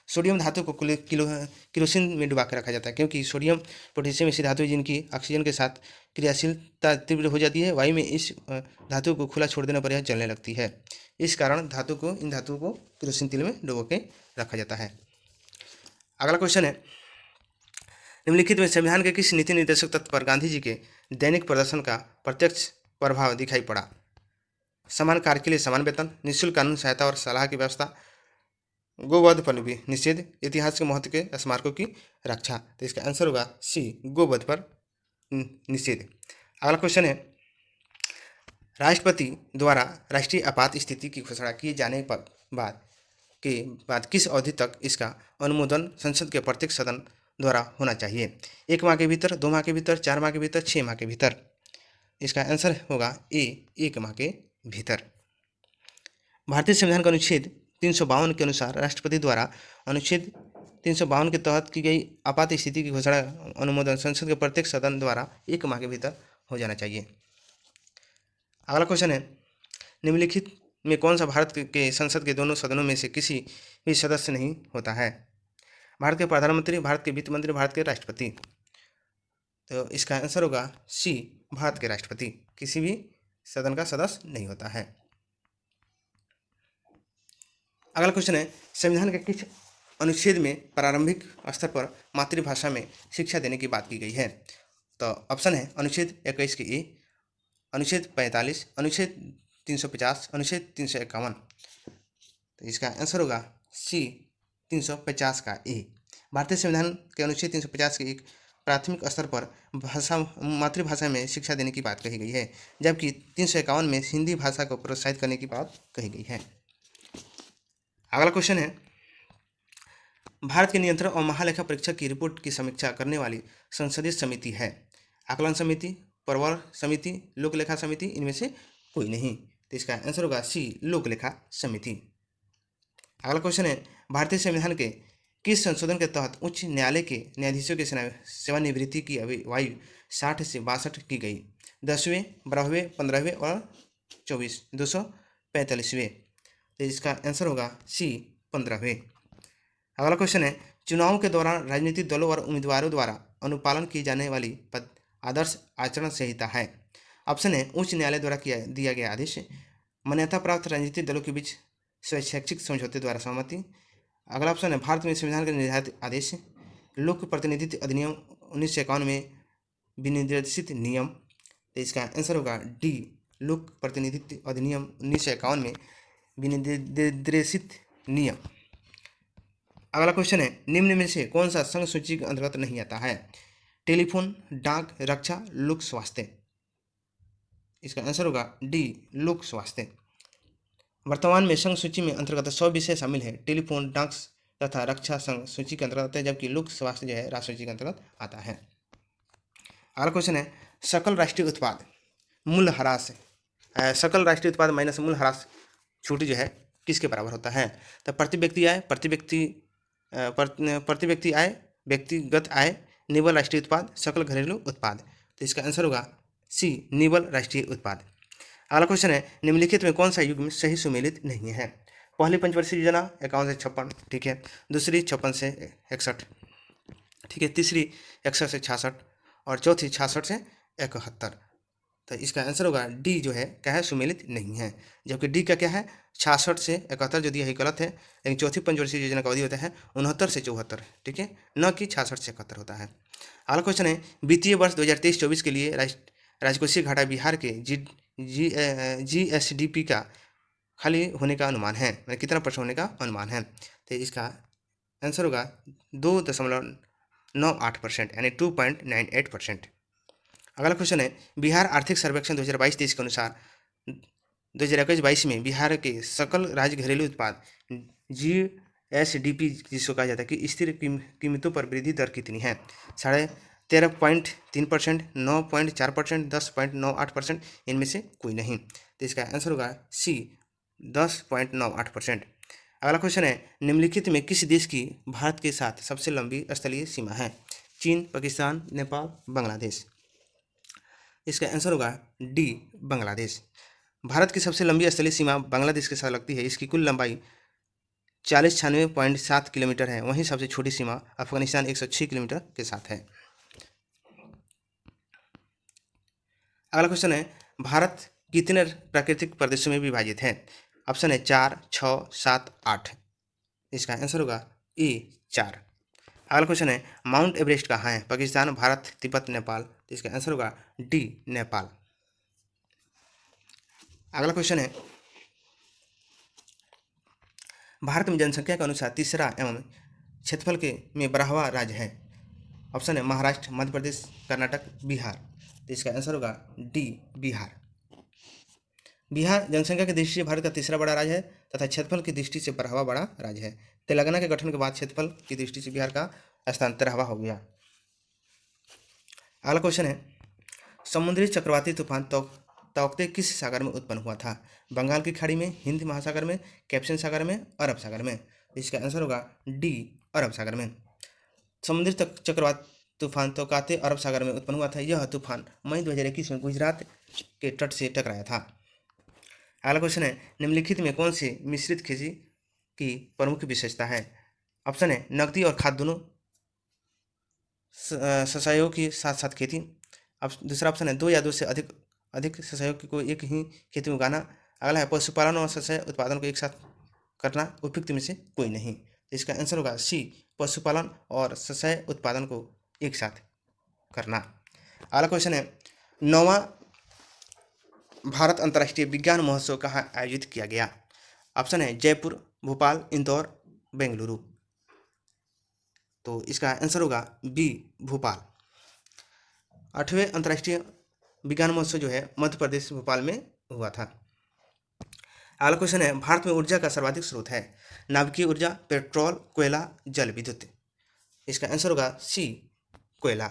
सोडियम धातु को किरोसिन में डुबा के रखा जाता है क्योंकि सोडियम पोटेशियम ऐसी धातु है जिनकी ऑक्सीजन के साथ क्रियाशीलता तीव्र हो जाती है। वायु में इस धातु को खुला छोड़ देने पर यह जलने लगती है। इस कारण इन धातुओं को किरोसिन तेल में डुबो के रखा जाता है। अगला क्वेश्चन है, निम्नलिखित में संविधान के किस नीति निर्देशक तत्व पर गांधी जी के दैनिक प्रदर्शन का प्रत्यक्ष प्रभाव दिखाई पड़ा? समान कार्य के लिए समान वेतन, निःशुल्क कानून सहायता और सलाह की व्यवस्था, गोवध पर भी निषेध, इतिहास के महत्व के स्मारकों की रक्षा। तो इसका आंसर होगा सी, गोवध पर निषेध। अगला क्वेश्चन है, राष्ट्रपति द्वारा राष्ट्रीय आपात स्थिति की घोषणा किए जाने पर बाद किस अवधि तक इसका अनुमोदन संसद के प्रत्येक सदन द्वारा होना चाहिए? 1 माह के भीतर, 2 माह के भीतर, 4 माह के भीतर, 6 माह के भीतर। इसका आंसर होगा ए, 1 माह के भीतर। भारतीय संविधान का अनुच्छेद 352 के अनुसार राष्ट्रपति द्वारा अनुच्छेद 352 के तहत की गई आपात स्थिति की घोषणा अनुमोदन संसद के प्रत्येक सदन द्वारा 1 माह के भीतर हो जाना चाहिए। अगला क्वेश्चन है, निम्नलिखित में कौन सा भारत के संसद के दोनों सदनों में से किसी भी सदस्य नहीं होता है? भारत के प्रधानमंत्री, भारत के वित्त मंत्री, भारत के राष्ट्रपति। तो इसका आंसर होगा सी, भारत के राष्ट्रपति किसी भी सदन का सदस्य नहीं होता है। अगला क्वेश्चन है, संविधान के किस अनुच्छेद में प्रारंभिक स्तर पर मातृभाषा में शिक्षा देने की बात की गई है? तो ऑप्शन है अनुच्छेद 21 के ए, अनुच्छेद 45, अनुच्छेद 350, अनुच्छेद 351। तो इसका आंसर होगा सी, 350 का ए। भारतीय संविधान के अनुच्छेद 350 के एक प्राथमिक स्तर पर मातृभाषा में शिक्षा देने की बात कही गई है, जबकि 351 में हिंदी भाषा को प्रोत्साहित करने की बात कही गई है। अगला क्वेश्चन है, भारत के नियंत्रण और महालेखा परीक्षक की रिपोर्ट की समीक्षा करने वाली संसदीय समिति है? आकलन समिति, प्रवर समिति, लोक लेखा समिति, इनमें से कोई नहीं। तो इसका आंसर होगा सी, लोक लेखा समिति। अगला क्वेश्चन है, भारतीय संविधान के किस संशोधन के तहत उच्च न्यायालय के न्यायाधीशों की सेवानिवृत्ति की आयु 60 से 62 की गई? 10वें, 12वें, 15वें और 245वें। तो इसका आंसर होगा सी, 15वें। अगला क्वेश्चन है, चुनाव के दौरान राजनीतिक दलों और उम्मीदवारों द्वारा अनुपालन की जाने वाली आदर्श आचरण संहिता है? ऑप्शन है उच्च न्यायालय द्वारा दिया गया आदेश, मान्यता प्राप्त राजनीतिक दलों के बीच स्वैच्छिक समझौते द्वारा सहमति। अगला ऑप्शन है भारत में संविधान का निर्धारित आदेश, लोक प्रतिनिधित्व अधिनियम 1951 में विनिर्देशित नियम। तो इसका आंसर होगा डी, लोक प्रतिनिधित्व अधिनियम 1951 में विनिर्देशित नियम। अगला क्वेश्चन है, निम्न में से कौन सा संघ सूची के अंतर्गत नहीं आता है? टेलीफोन, डाक, रक्षा, लोक स्वास्थ्य। इसका आंसर होगा डी, लोक स्वास्थ्य। वर्तमान में संघ सूची में अंतर्गत 100 विषय शामिल है। टेलीफोन, डाक तथा रक्षा संघ सूची के अंतर्गत है, जबकि लोक स्वास्थ्य जो है राष्ट्र सूची के अंतर्गत आता है। अगला क्वेश्चन है, सकल राष्ट्रीय उत्पाद मूल्य ह्रास, सकल राष्ट्रीय उत्पाद माइनस मूल्य ह्रास छूट जो है किसके बराबर होता है? तो प्रति व्यक्ति आय, प्रति व्यक्ति आय, व्यक्तिगत आय, निव्वल राष्ट्रीय उत्पाद, सकल घरेलू उत्पाद। तो इसका आंसर होगा सी, निव्वल राष्ट्रीय उत्पाद। अगला क्वेश्चन है, निम्नलिखित में कौन सा युग्म सही सुमेलित नहीं है? पहली पंचवर्षीय योजना 51 से 56, ठीक है। दूसरी 56 से 61, ठीक है। तीसरी 61 से 66 और चौथी 66 से 71। तो इसका आंसर होगा डी जो है क्या है, सुमेलित नहीं है। जबकि डी का क्या है, 66 से 71 जो दिया है गलत है, लेकिन चौथी पंचवर्षीय योजना का अवधि होता है 69 से 74, ठीक है, न कि 66 से 71 होता है। अगला क्वेश्चन है, वित्तीय वर्ष 2023-24 के लिए राजकोषीय घाटा बिहार के GSDP का खाली होने का अनुमान है, मतलब कितना % होने का अनुमान है। तो इसका आंसर होगा 2.98%, यानी 2.98%। अगला क्वेश्चन है, बिहार आर्थिक सर्वेक्षण 2022-23 के अनुसार 2021-22 में बिहार के सकल राज्य घरेलू उत्पाद GSDP जिसको कहा जाता है कि स्थिर कीमतों पर वृद्धि दर कितनी है? 13.3%, 9.4%, 10.98%, इनमें से कोई नहीं। तो इसका आंसर होगा सी 10.98%। अगला क्वेश्चन है, निम्नलिखित में किस देश की भारत के साथ सबसे लंबी स्थलीय सीमा है? चीन, पाकिस्तान, नेपाल, बांग्लादेश। इसका आंसर होगा डी, बांग्लादेश। भारत की सबसे लंबी स्थलीय सीमा बांग्लादेश के साथ लगती है। इसकी कुल लंबाई 4096.7 किलोमीटर है। वहीं सबसे छोटी सीमा अफगानिस्तान 106 किलोमीटर के साथ है। अगला क्वेश्चन है, भारत कितने प्राकृतिक प्रदेशों में विभाजित है? ऑप्शन है 4, 6, 7, 8। इसका आंसर होगा ए, 4। अगला क्वेश्चन है, माउंट एवरेस्ट कहाँ है? पाकिस्तान, भारत, तिब्बत, नेपाल। तो इसका आंसर होगा डी, नेपाल। अगला क्वेश्चन है, भारत में जनसंख्या के अनुसार तीसरा एवं क्षेत्रफल के में 12वां राज्य है। ऑप्शन है महाराष्ट्र, मध्य प्रदेश, कर्नाटक, बिहार। तो इसका आंसर होगा डी, बिहार। बिहार जनसंख्या की दृष्टि से भारत का तीसरा बड़ा राज्य है तथा क्षेत्रफल की दृष्टि से 12वां बड़ा राज्य है। तेलंगाना के गठन के बाद क्षेत्रफल की दृष्टि से बिहार का स्थान 13वां हो गया। अगला क्वेश्चन है, समुद्री चक्रवाती तूफान तौकते किस सागर में उत्पन्न हुआ था? बंगाल की खाड़ी में, हिंद महासागर में, कैप्शन सागर में, अरब सागर में। इसका आंसर होगा डी, अरब सागर में। समुद्री चक्रवात तूफान तौकाते अरब सागर में उत्पन्न हुआ था। यह तूफान मई 2021 में गुजरात के तट से टकराया था। अगला क्वेश्चन है, निम्नलिखित में कौन सी मिश्रित खेती की प्रमुख विशेषता है? ऑप्शन है नकदी और खाद दोनों शस्यों की साथ साथ खेती। अब दूसरा ऑप्शन है 2 या 2 से अधिक शस्यों को एक ही खेती में उगाना। अगला है पशुपालन और शस्य उत्पादन को एक साथ करना। उपयुक्त में से कोई नहीं। तो इसका आंसर होगा सी, पशुपालन और शस्य उत्पादन को एक साथ करना। अगला क्वेश्चन है, 9वां भारत अंतर्राष्ट्रीय विज्ञान महोत्सव कहाँ आयोजित किया गया? ऑप्शन है जयपुर, भोपाल, इंदौर, बेंगलुरु। तो इसका आंसर होगा बी, भोपाल। 8वें अंतर्राष्ट्रीय विज्ञान महोत्सव जो है मध्य प्रदेश भोपाल में हुआ था। अगला क्वेश्चन है, भारत में ऊर्जा का सर्वाधिक स्रोत है? नाभिकीय ऊर्जा, पेट्रोल, कोयला, जल विद्युत। इसका आंसर होगा सी, कोयला।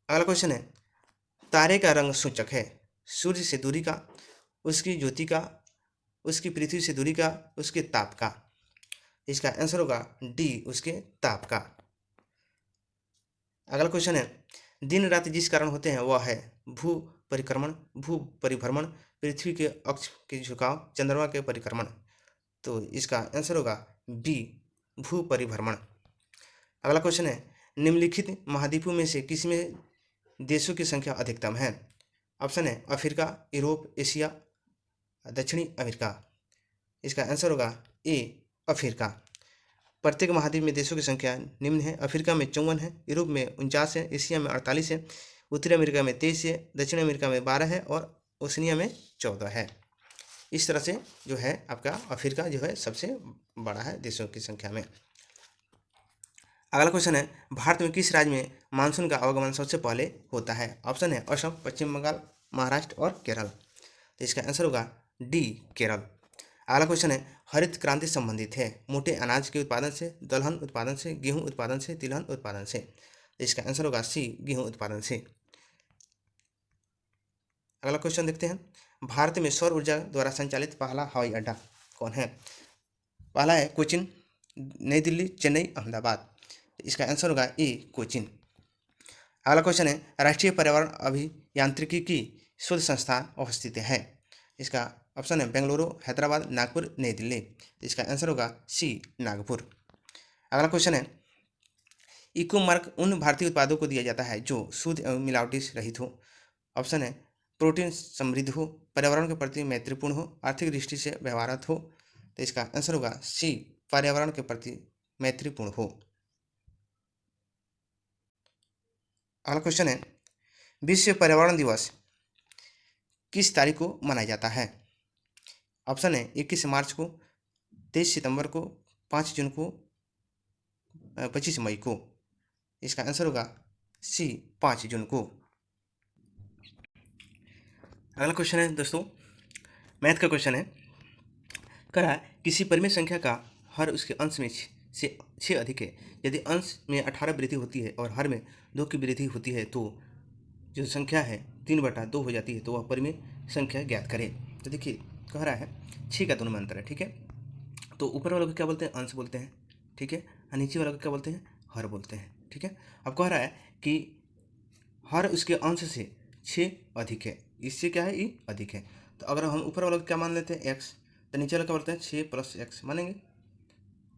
अगला क्वेश्चन है, तारे का रंग सूचक है? सूर्य से दूरी का, उसकी ज्योति का, उसकी पृथ्वी से दूरी का, उसके ताप का। इसका आंसर होगा डी, उसके ताप का। अगला क्वेश्चन है, दिन रात जिस कारण होते हैं वह है भू परिक्रमण, भू परिभ्रमण, पृथ्वी के अक्ष के झुकाव, चंद्रमा के परिक्रमण। तो इसका आंसर होगा बी, भू परिभ्रमण। अगला क्वेश्चन है, निम्नलिखित महाद्वीपों में से किस में देशों की संख्या अधिकतम है? ऑप्शन है अफ्रीका, यूरोप, एशिया, दक्षिणी अमेरिका। इसका आंसर होगा ए, अफ्रीका। प्रत्येक महाद्वीप में देशों की संख्या निम्न है। अफ्रीका में 54 है, यूरोप में 49 है, एशिया में 48 है, उत्तरी अमेरिका में 23 है, दक्षिण अमेरिका में 12 है और ओशनिया में 14 है। इस तरह से जो है आपका अफ्रीका जो है सबसे बड़ा है देशों की संख्या में। अगला क्वेश्चन है, भारत में किस राज्य में मानसून का आवागमन सबसे पहले होता है? ऑप्शन है असम, पश्चिम बंगाल, महाराष्ट्र और केरल। तो इसका आंसर होगा डी, केरल। अगला क्वेश्चन है, हरित क्रांति संबंधित है मोटे अनाज के उत्पादन से, दलहन उत्पादन से, गेहूं उत्पादन से, तिलहन उत्पादन से। तो इसका आंसर होगा सी, गेहूं उत्पादन से। अगला क्वेश्चन देखते हैं, भारत में सौर ऊर्जा द्वारा संचालित पहला हवाई अड्डा कौन है? पहला है कोचिन, नई दिल्ली, चेन्नई, अहमदाबाद। इसका आंसर होगा ए, कोचिन। अगला क्वेश्चन है, राष्ट्रीय पर्यावरण अभियांत्रिकी की शोध संस्थान अवस्थित है? इसका ऑप्शन है बेंगलुरु, हैदराबाद, नागपुर, नई दिल्ली। इसका आंसर होगा सी, नागपुर। अगला क्वेश्चन है, इको मार्क उन भारतीय उत्पादों को दिया जाता है जो शुद्ध एवं मिलावटी से रहित हो। ऑप्शन है प्रोटीन समृद्ध हो, पर्यावरण के प्रति मैत्रीपूर्ण हो, आर्थिक दृष्टि से व्यवहारत हो। तो इसका आंसर होगा सी, पर्यावरण के प्रति मैत्रीपूर्ण हो। अगला क्वेश्चन है विश्व पर्यावरण दिवस किस तारीख को मनाया जाता है? ऑप्शन है 21 मार्च को, 23 सितंबर को, 5 जून को, 25 मई को। इसका आंसर होगा सी, 5 जून को। अगला क्वेश्चन है दोस्तों, मैथ का क्वेश्चन है, कह रहा है किसी परिमेय संख्या का हर उसके अंश में से 6 अधिक है। यदि अंश में 18 वृद्धि होती है और हर में 2 की वृद्धि होती है तो जो संख्या है 3/2 हो जाती है, तो वह परिमेय संख्या ज्ञात करें। तो देखिए कह रहा है 6 का दोनों में अंतर है, ठीक है। तो ऊपर वालों को क्या बोलते हैं? अंश बोलते हैं, ठीक है। और नीचे वालों को क्या बोलते हैं? हर बोलते हैं, ठीक है। अब कह रहा है कि हर उसके अंश से 6 अधिक है, इससे क्या है? ये अधिक है। तो अगर हम ऊपर वालों को क्या मान लेते हैं? x, तो नीचे वाला क्या बोलते हैं? 6 + x मानेंगे।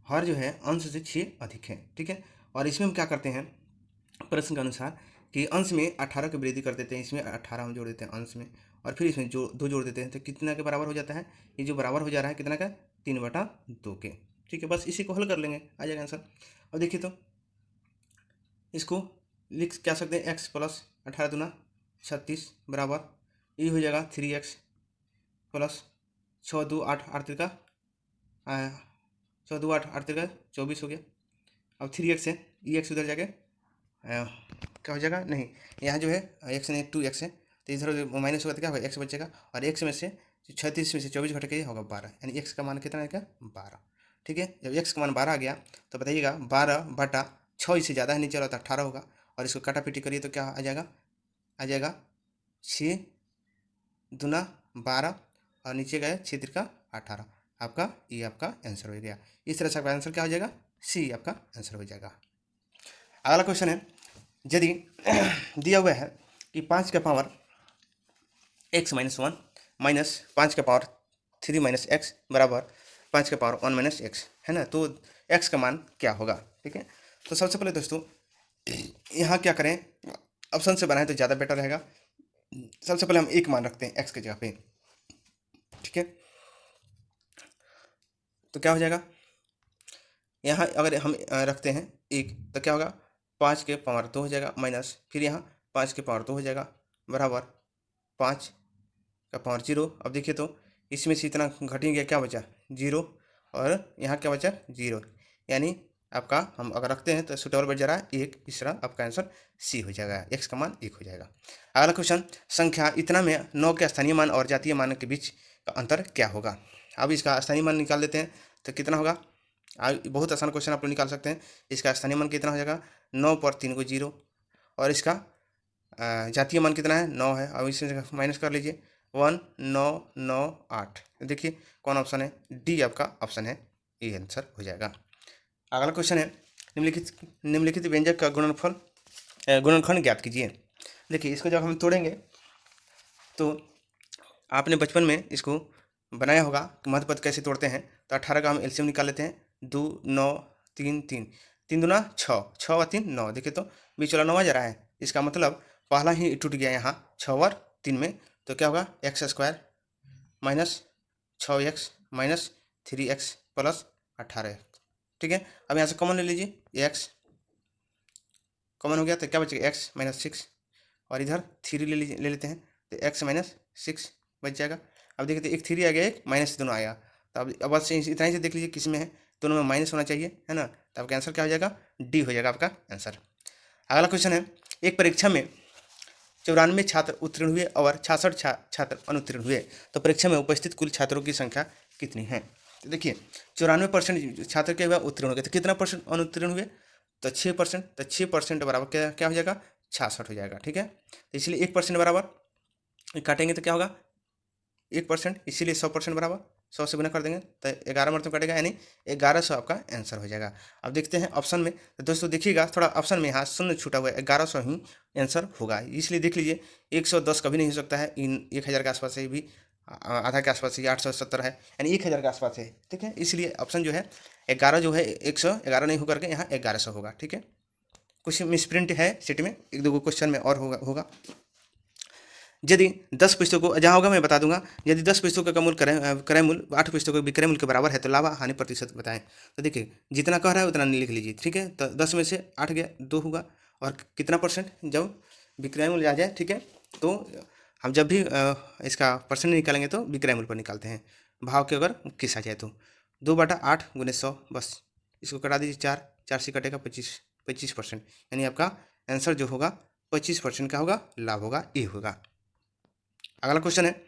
हर जो है अंश से 6 अधिक है, ठीक है। और इसमें हम क्या करते हैं प्रश्न के अनुसार कि अंश में 18 की वृद्धि कर देते हैं, इसमें 18 हम जोड़ देते हैं अंश में, और फिर इसमें जो 2 जोड़ देते हैं, तो कितना के बराबर हो जाता है? ये जो बराबर हो जा रहा है कितना का? 3/2 के, ठीक है। बस इसी को हल कर लेंगे, आ जाएगा आंसर। अब देखिए तो इसको लिख क्या सकते हैं? x + 18 दूना 36 बराबर ये हो जाएगा 3x + 6 2 8 8 3 का 6 2 8 8 3 का 24 हो गया। अब 3x है, ये x उधर जाके क्या हो जाएगा? नहीं, यहाँ जो है x नहीं 2x है, तो इधर माइनस होगा तो क्या होगा? x बचेगा, और x में से 36 में से 24 घट के ये होगा 12, यानी x का मान कितना है? क्या? 12, ठीक है। जब x का मान 12 आ गया तो बताइएगा 12/6 इससे ज़्यादा है, नीचे वाला तो 18 होगा, और इसको काटापीटी करिए तो क्या आ जाएगा? आ जाएगा 6 दूना 12, और नीचे गए 6 3 18। आपका ये आपका आंसर हो गया। इस तरह से आपका आंसर क्या हो जाएगा? सी आपका आंसर हो जाएगा। अगला क्वेश्चन है, यदि दिया हुआ है कि 5 का पावर x - 1 माइनस 5 का पावर 3 - x बराबर 5 का पावर 1 - x है ना, तो x का मान क्या होगा? ठीक है। तो सबसे पहले दोस्तों यहाँ क्या करें, ऑप्शन से बनाएं तो ज़्यादा बेटर रहेगा। सबसे पहले हम एक मान रखते हैं x की जगह पे, ठीक है। तो क्या हो जाएगा? यहाँ अगर हम रखते हैं 1 तो क्या होगा? 5 के पावर 2 हो जाएगा, माइनस फिर यहाँ 5 के पावर 2 हो जाएगा बराबर 5 का पावर 0। अब देखिए तो इसमें से इतना घट ही गया, क्या बचा? 0, और यहाँ क्या बचा? 0, यानी आपका हम अगर रखते हैं तो सुटेबल बच जा रहा है 1। इस तरह आपका आंसर सी हो जाएगा, x का मान 1 हो जाएगा। अगला क्वेश्चन, संख्या इतना में 9 के स्थानीय मान और जातीय मान के बीच का अंतर क्या होगा? अब इसका स्थानीय मान निकाल देते हैं तो कितना होगा? बहुत आसान क्वेश्चन आप लोग निकाल सकते हैं। इसका स्थानीय मान कितना हो जाएगा? 9 पर 3 को 0, और इसका जातीय मान कितना है? 9 है। अब इसमें माइनस कर लीजिए 1 9 9 8। देखिए कौन ऑप्शन है? डी आपका ऑप्शन है, ये आंसर हो जाएगा। अगला क्वेश्चन है, निम्नलिखित व्यंजक का गुणनखंड ज्ञात कीजिए। देखिए इसको जब हम तोड़ेंगे तो आपने बचपन में इसको बनाया होगा कि मध्य पद कैसे तोड़ते हैं। तो 18 का हम एलसीएम निकाल लेते हैं, 2 9 3 3 3 दूना 6, 6 और 3 9। देखिए तो बीच वाला 9 आ जा रहा है, इसका मतलब पहला ही टूट गया यहाँ 6 और 3 में। तो क्या होगा? x² minus 6x minus 3x plus 18, ठीक है। अब यहाँ से कॉमन ले लीजिए, x कॉमन हो गया तो क्या बचेगा? x - 6, और इधर 3 ले लेते हैं तो x - 6 बच जाएगा। अब देखिए तो एक 3 आ गया, एक माइनस, दोनों आया। तो अब बस इतना ही से देख लीजिए किस में है, दोनों में माइनस होना चाहिए, है ना। तो आपका आंसर क्या हो जाएगा? डी हो जाएगा आपका आंसर। अगला क्वेश्चन है, एक परीक्षा में 94 छात्र उत्तीर्ण हुए और 66 छात्र अनुत्तीर्ण हुए, तो परीक्षा में उपस्थित कुल छात्रों की संख्या कितनी है? तो देखिए 94% छात्र क्या हुआ? उत्तीर्ण हो गए। तो कितना परसेंट अनुत्तीर्ण हुए? तो 6%। तो 6% बराबर क्या क्या हो जाएगा? 66 हो जाएगा, ठीक है। तो इसलिए 1% बराबर काटेंगे तो क्या होगा? 1%, इसीलिए 100% बराबर 100 से गुना कर देंगे तो 11 मरतब कटेगा, यानी 1100 आपका आंसर हो जाएगा। अब देखते हैं ऑप्शन में, तो दोस्तों देखिएगा थोड़ा ऑप्शन में यहाँ शून्य छूटा हुआ है, 1100 ही आंसर होगा। इसलिए देख लीजिए 110 कभी नहीं हो सकता है, इन 1000 के आसपास है, भी आधा के आसपास है, 870 है, यानी 1000 के आसपास है, ठीक है। इसलिए ऑप्शन जो है 11 जो है 111 नहीं होकर के यहाँ 1100 होगा, ठीक है। कुछ मिसप्रिंट है सेट में, एक दो क्वेश्चन में और होगा। यदि 10 पुस्तकों जहाँ होगा मैं बता दूंगा, यदि 10 पुस्तकों का मूल्य क्रय मूल्य 8 पुस्तकों के विक्रय मूल्य के बराबर है तो लाभ हानि प्रतिशत बताएं। तो देखिए जितना कह रहा है उतना नहीं लिख लीजिए, ठीक है। तो 10 में से 8 गया 2 होगा, और कितना परसेंट जब विक्रय मूल्य आ जाए, ठीक है। तो हम जब भी इसका परसेंट निकालेंगे तो विक्रय मूल्य पर निकालते हैं, भाव के अगर किस आ जाए तो 2/8 × 100, बस इसको कटा दीजिए 4 से कटेगा 25%, यानी आपका आंसर जो होगा 25% का होगा, लाभ होगा, ये होगा। अगला क्वेश्चन है,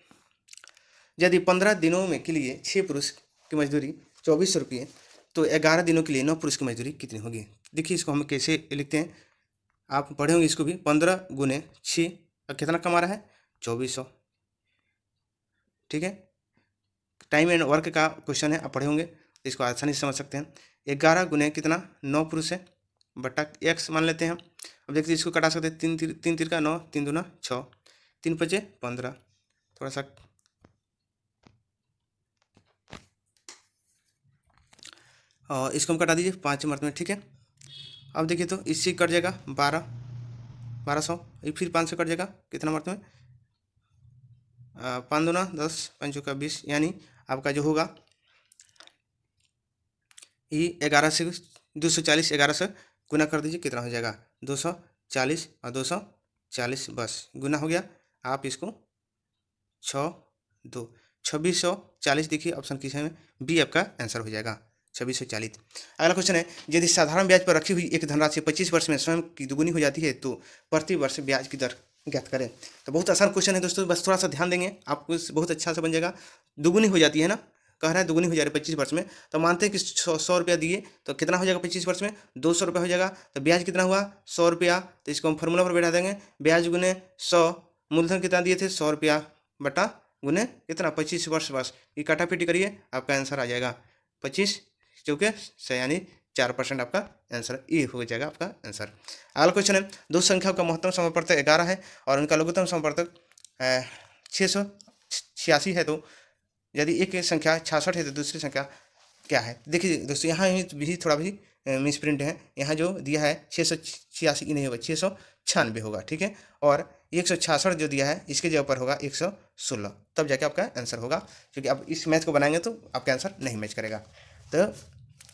यदि 15 दिनों में के लिए 6 पुरुष की मजदूरी 2400 रुपये, तो 11 दिनों के लिए 9 पुरुष की मजदूरी कितनी होगी। देखिए इसको हम कैसे लिखते हैं, आप पढ़े होंगे इसको भी। 15 × 6 कितना कमा रहा है, 2400, ठीक है। टाइम एंड वर्क का क्वेश्चन है, आप पढ़े होंगे, तो इसको आसानी से समझ सकते हैं। 11 × कितना 9 पुरुष है बटा x मान लेते हैं हम। अब देखिए इसको कटा सकते हैं, 3 तीर का 9, 3 दूना 6, 3 × 5 = 15, थोड़ा सा और इसको हम कटा दीजिए 5 मर्त में, ठीक है। अब देखिए तो इससे कट जाएगा 1200, फिर 5 से कट जाएगा कितना मर्त में, 5 दूना 10, 5 का 20, यानी आपका जो होगा ये 11 से 240, 11 से गुना कर दीजिए, कितना हो जाएगा 240 और 240, बस गुना हो गया। आप इसको 2640, देखिए ऑप्शन किस है, बी आपका आंसर हो जाएगा 2640। अगला क्वेश्चन है, यदि साधारण ब्याज पर रखी हुई एक धनराशि 25 वर्ष में स्वयं की दुगुनी हो जाती है तो प्रति वर्ष ब्याज की दर ज्ञात करें। तो बहुत आसान क्वेश्चन है दोस्तों, बस थोड़ा सा ध्यान देंगे आपको बहुत अच्छा से बन जाएगा। दुगुनी हो जाती है ना, कह रहा है दुगुनी हो जा रही है 25 वर्ष में, तो मानते हैं कि 100 रुपया दिए तो कितना हो जाएगा 25 वर्ष में 200 रुपया हो जाएगा। तो ब्याज कितना हुआ 100 रुपया, तो इसको हम फॉर्मूला पर बैठा देंगे, ब्याज गुने 100, मूलधन कितना दिए थे 100 रुपया बटा गुने कितना 25 वर्ष, बस ये काटापीटी करिए आपका आंसर आ जाएगा 25 चौके 6, यानी 4% आपका आंसर ये हो जाएगा आपका आंसर। अगला क्वेश्चन है, दो संख्याओं का महत्तम समापवर्तक 11 है और उनका लघुत्तम समापवर्तक 686 है, तो यदि एक संख्या 66 है तो दूसरी संख्या क्या है। देखिए दोस्तों यहाँ भी थोड़ा भी मिसप्रिंट है, यहाँ जो दिया है 686 नहीं होगा 696 होगा, ठीक है। और 166 जो दिया है इसके जगह पर होगा 116, तब जाके आपका आंसर होगा, क्योंकि आप इस मैच को बनाएंगे तो आपका आंसर नहीं मैच करेगा। तो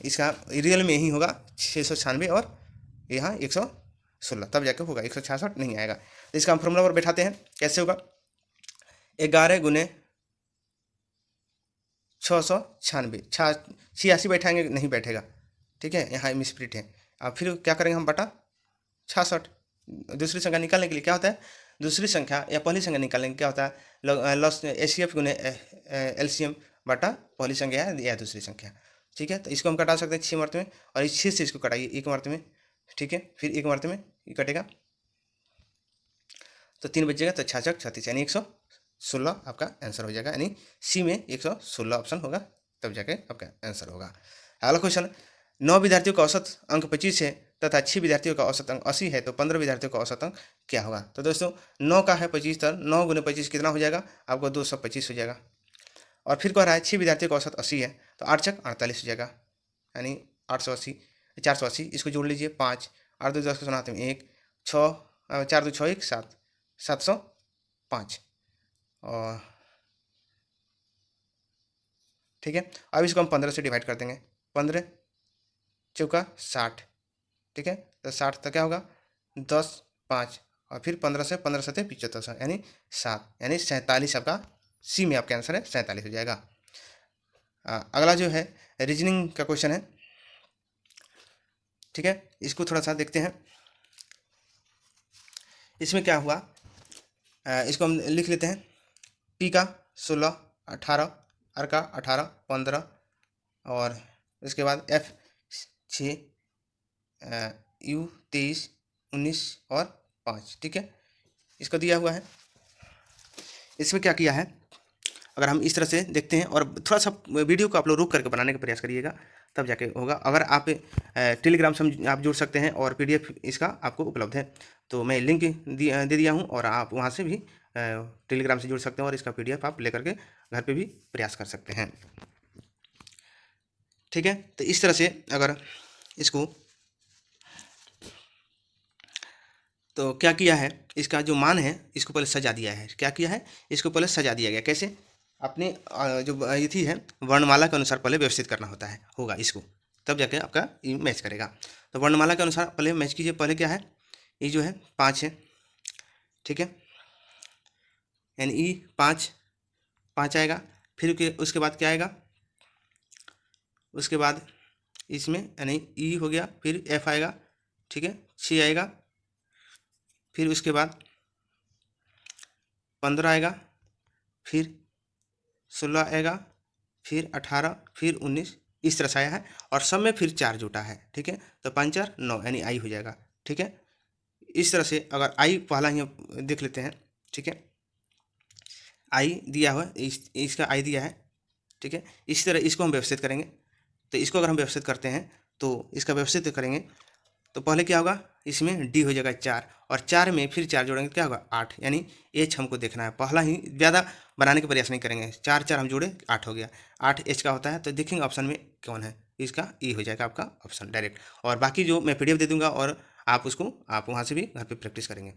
इसका रियल में यही होगा 696 और यहाँ 116, तब जाके होगा, 166 नहीं आएगा। तो इसका हम फॉर्मूला पर बैठाते हैं, कैसे होगा 11 × 696, 86 बैठाएंगे नहीं बैठेगा, ठीक है, यहाँ मिसप्रिंट है। अब फिर क्या करेंगे हम बटा 66, दूसरी संख्या निकालने के लिए क्या होता है, दूसरी संख्या या पहली संख्या निकालने के क्या होता है लॉस एचसीएफ गुने एलसीएम बटा पहली संख्या या दूसरी संख्या, ठीक है। तो इसको हम कटा सकते हैं 6 मर्त में, और इस 6 से इसको कटाइए 1 मर्त में, ठीक है, फिर 1 मर्त में ये कटेगा तो 3 बचेगा, तो 66 36 यानी 116 आपका आंसर हो जाएगा, यानी सी में 116 ऑप्शन होगा, तब जाके आपका आंसर होगा। अगला क्वेश्चन, 9 विद्यार्थियों का औसत अंक 25 है तथा 6 विद्यार्थियों का औसत अंक 80 है, तो 15 विद्यार्थियों का औसत अंक क्या होगा। तो दोस्तों 9 का है 25, तो 9 × 25 कितना हो जाएगा आपको 225 हो जाएगा। और फिर कह रहा है 6 विद्यार्थियों का औसत 80 है, तो 8 × 48 हो जाएगा, यानी 880 480, इसको जोड़ लीजिए 5, 8 2 10 को सुनाते हैं 1, 6 4 2 6 1 7, 705, और ठीक है। अब इसको हम 15 से डिवाइड कर देंगे, 15 चौका 60, ठीक है। तो 60 तो क्या होगा 10 5, और फिर 15 से 15 7 75, यानी 7, यानी 47 आपका सी में आपका आंसर है 47 हो जाएगा। अगला जो है रीजनिंग का क्वेश्चन है, ठीक है, इसको थोड़ा सा देखते हैं। इसमें क्या हुआ, इसको हम लिख लेते हैं, पी का 16 18, आर का 18 15, और इसके बाद एफ 6, यू 23 19 और 5, ठीक है, इसको दिया हुआ है। इसमें क्या किया है, अगर हम इस तरह से देखते हैं, और थोड़ा सा वीडियो को आप लोग रुक करके बनाने का प्रयास करिएगा, तब जाके होगा। अगर आप टेलीग्राम से आप जुड़ सकते हैं और पीडीएफ इसका आपको उपलब्ध है, तो मैं लिंक दे दिया हूँ, और आप वहाँ से भी टेलीग्राम से जुड़ सकते हैं और इसका पीडीएफ आप लेकर के घर पे भी प्रयास कर सकते हैं, ठीक है। तो इस तरह से अगर इसको तो क्या किया है, इसका जो मान है इसको पहले सजा दिया है। क्या किया है, इसको पहले सजा दिया गया। कैसे, अपने जो ये थी है वर्णमाला के अनुसार पहले व्यवस्थित करना होता है होगा इसको, तब जाके आपका ये मैच करेगा। तो वर्णमाला के अनुसार पहले मैच कीजिए। पहले क्या है, ये जो है 5 है, ठीक है, यानी ई 5 5 आएगा। फिर उसके बाद क्या आएगा, उसके बाद इसमें यानी ई हो गया, फिर एफ आएगा, ठीक है, 6 आएगा। फिर उसके बाद 15 आएगा, फिर 16 आएगा, फिर 18, फिर 19, इस तरह से आया है। और सब में फिर 4 जुटा है, ठीक है। तो 5 4 9 यानी आई हो जाएगा, ठीक है। इस तरह से अगर आई पहला ही देख लेते हैं, ठीक है, आई दिया हुआ इसका आई दिया है, ठीक है। इसी तरह इसको हम व्यवस्थित करेंगे। तो इसको अगर हम व्यवस्थित करते हैं तो इसका व्यवस्थित करेंगे तो पहले क्या होगा, इसमें डी हो जाएगा 4, और 4 में फिर 4 जोड़ेंगे, क्या होगा 8, यानी एच हमको देखना है। पहला ही ज़्यादा बनाने का प्रयास नहीं करेंगे। 4 4 हम जोड़े 8 हो गया, 8 एच का होता है। तो देखेंगे ऑप्शन में कौन है, इसका ई हो जाएगा आपका ऑप्शन डायरेक्ट। और बाकी जो मैं PDF दे दूंगा और आप उसको आप वहाँ से भी घर पर प्रैक्टिस करेंगे।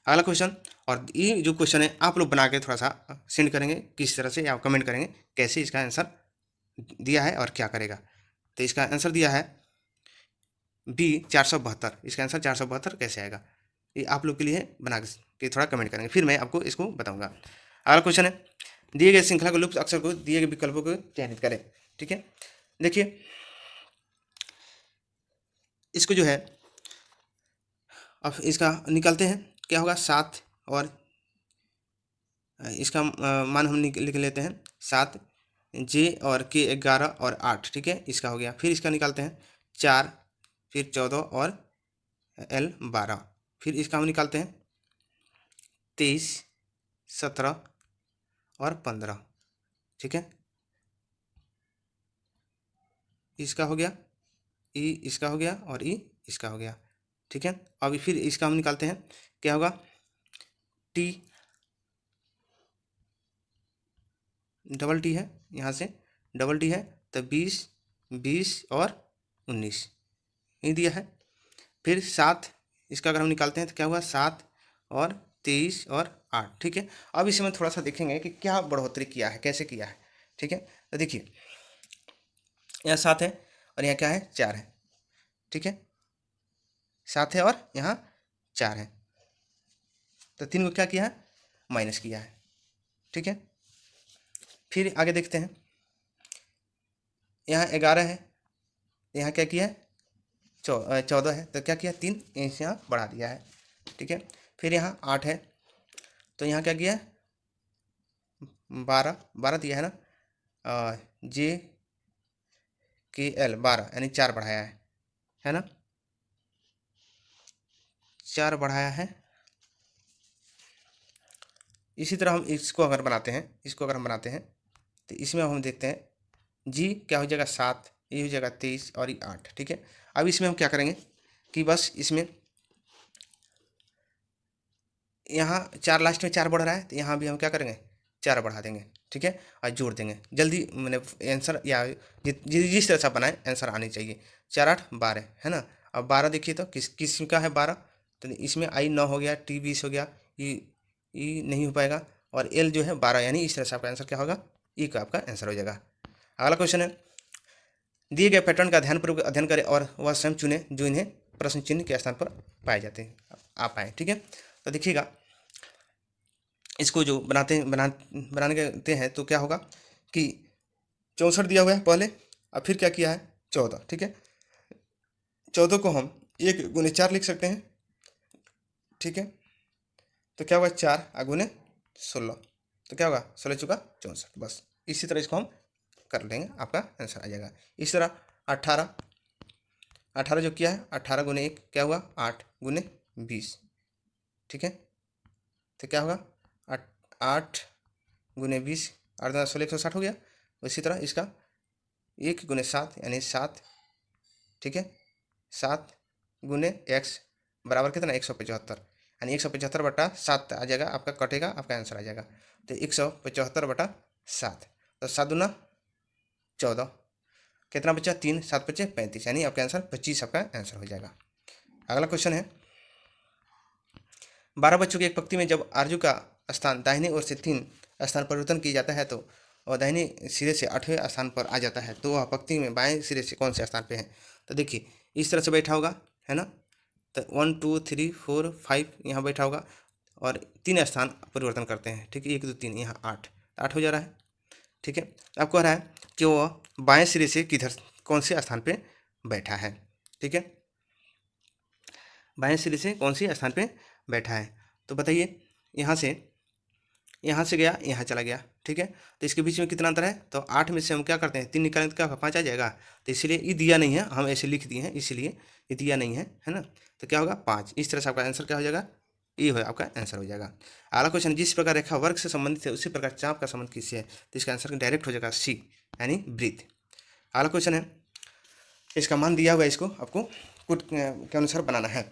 अगला क्वेश्चन, और ये जो क्वेश्चन है आप लोग बना के थोड़ा सा सेंड करेंगे किस तरह से, या कमेंट करेंगे कैसे इसका आंसर दिया है और क्या करेगा। तो इसका आंसर दिया है बी 472। इसका आंसर 472 कैसे आएगा, ये आप लोग के लिए बना के थोड़ा कमेंट करेंगे, फिर मैं आपको इसको बताऊंगा। अगला क्वेश्चन है, दिए गए श्रृंखला को लुप्त अक्षर को दिए गए विकल्पों को चयनित करें, ठीक है। देखिए इसको जो है अब इसका निकालते हैं, क्या होगा 7, और इसका मान हम लिख लेते हैं 7, जे और के 11 और 8, ठीक है, इसका हो गया। फिर इसका निकालते हैं 4, फिर 14 और एल 12, फिर इसका हम निकालते हैं 23, 17 और 15, ठीक है, इसका हो गया, ई इसका हो गया और ई इसका हो गया, ठीक है। अभी फिर इसका हम निकालते हैं, क्या होगा टी, डबल टी है, यहाँ से डबल टी है, तो 20 20 और 19 ये दिया है। फिर 7, इसका अगर हम निकालते हैं तो क्या हुआ 7 और 23 और 8, ठीक है। अब इसमें थोड़ा सा देखेंगे कि क्या बढ़ोतरी किया है, कैसे किया है, ठीक है। तो देखिए यहाँ 7 है और यहाँ क्या है 4 है, ठीक है, 7 है और यहाँ 4 है, तो 3 को क्या किया है माइनस किया है, ठीक है। फिर आगे देखते हैं, यहाँ 11 है, यहाँ क्या किया है 14 है, तो क्या किया 3 यहाँ बढ़ा दिया है, ठीक है। फिर यहाँ 8 है, तो यहाँ क्या किया है 12 12 दिया है ना, जे के एल 12 यानी 4 बढ़ाया है ना, 4 बढ़ाया है। इसी तरह हम इसको अगर बनाते हैं, इसको अगर हम बनाते हैं तो इसमें हम देखते हैं जी क्या हो जाएगा 7, ये हो जाएगा 23 और ये 8, ठीक है। अब इसमें हम क्या करेंगे कि बस इसमें यहाँ 4 लास्ट में 4 बढ़ रहा है, तो यहाँ भी हम क्या करेंगे 4 बढ़ा देंगे, ठीक है, और जोड़ देंगे जल्दी, मैंने आंसर या जिस तरह से बनाए आंसर आनी चाहिए। 4 8 12 है ना। अब 12 देखिए तो किस का है 12, तो इसमें आई 9 हो गया, टी 20 हो गया, ई नहीं हो पाएगा, और एल जो है 12, यानी इस तरह से आपका आंसर क्या होगा ई का आपका आंसर हो जाएगा। अगला क्वेश्चन है, दिए गए पैटर्न का ध्यानपूर्वक अध्ययन करें और वह स्वयं चुने जो इन्हें प्रश्न चिन्ह के स्थान पर पाए जाते हैं आ पाए, ठीक है। तो देखिएगा इसको जो बनाने के हैं तो क्या होगा कि 64 दिया हुआ है पहले, और फिर क्या किया है 14, ठीक है। 14 को हम 1 गुने 4 लिख सकते हैं, ठीक है। तो क्या होगा 4 गुने 16, तो क्या होगा 16 चुका 64, बस इसी तरह इसको हम कर लेंगे, आपका आंसर आ जाएगा। इस तरह 18 18 जो किया है 18 गुने 1 क्या हुआ 8 गुने 20, ठीक है। तो क्या होगा 8 गुने 20, 8 10 16 160 हो गया। उसी तरह इसका 1 गुने 7 यानी 7, ठीक है, 7 गुने x बराबर कितना 175, यानी 175 बटा 7 आ जाएगा आपका, कटेगा आपका आंसर आ जाएगा। तो 175 बटा 7, तो 7 दूना 14, कितना बचा 3 7 बचे 35, यानी आपका आंसर 25 आपका आंसर हो जाएगा। अगला क्वेश्चन है, 12 बच्चों की एक पंक्ति में जब आरजू का स्थान दाहिने ओर से 3 स्थान परिवर्तन किया जाता है तो और दाहिने सिरे से 8वें स्थान पर आ जाता है, तो वह पंक्ति में बाएं सिरे से कौन से स्थान पे है? तो देखिए इस तरह से बैठा होगा, है ना। तो 1 2 3 4 5 यहाँ बैठा होगा और 3 स्थान परिवर्तन करते हैं, ठीक है। 1 2 3 यहाँ 8 हो जा रहा है, ठीक है। अब कह रहा है कि वह बाएं सिरे से किधर कौन से स्थान पे बैठा है, ठीक है। बाएं सिरे से कौन सी स्थान पे बैठा है, तो बताइए। यहाँ से गया, यहाँ चला गया, ठीक है। तो इसके बीच में कितना अंतर है? तो 8 में से हम क्या करते हैं, 3 निकालें तो क्या 5 आ जाएगा। तो इसलिए ये दिया नहीं है, हम ऐसे लिख दिए हैं, इसलिए ये दिया नहीं है ना। तो क्या होगा 5। इस तरह से आपका आंसर क्या हो जाएगा, ये हो आपका आंसर हो जाएगा। अगला क्वेश्चन, जिस प्रकार रेखा वर्ग से संबंधित है उसी प्रकार चाप का संबंध किससे है? तो इसका आंसर डायरेक्ट हो जाएगा सी, यानी ब्रीथ। अगला क्वेश्चन है, इसका मान दिया हुआ है, इसको आपको कुट के अनुसार बनाना है।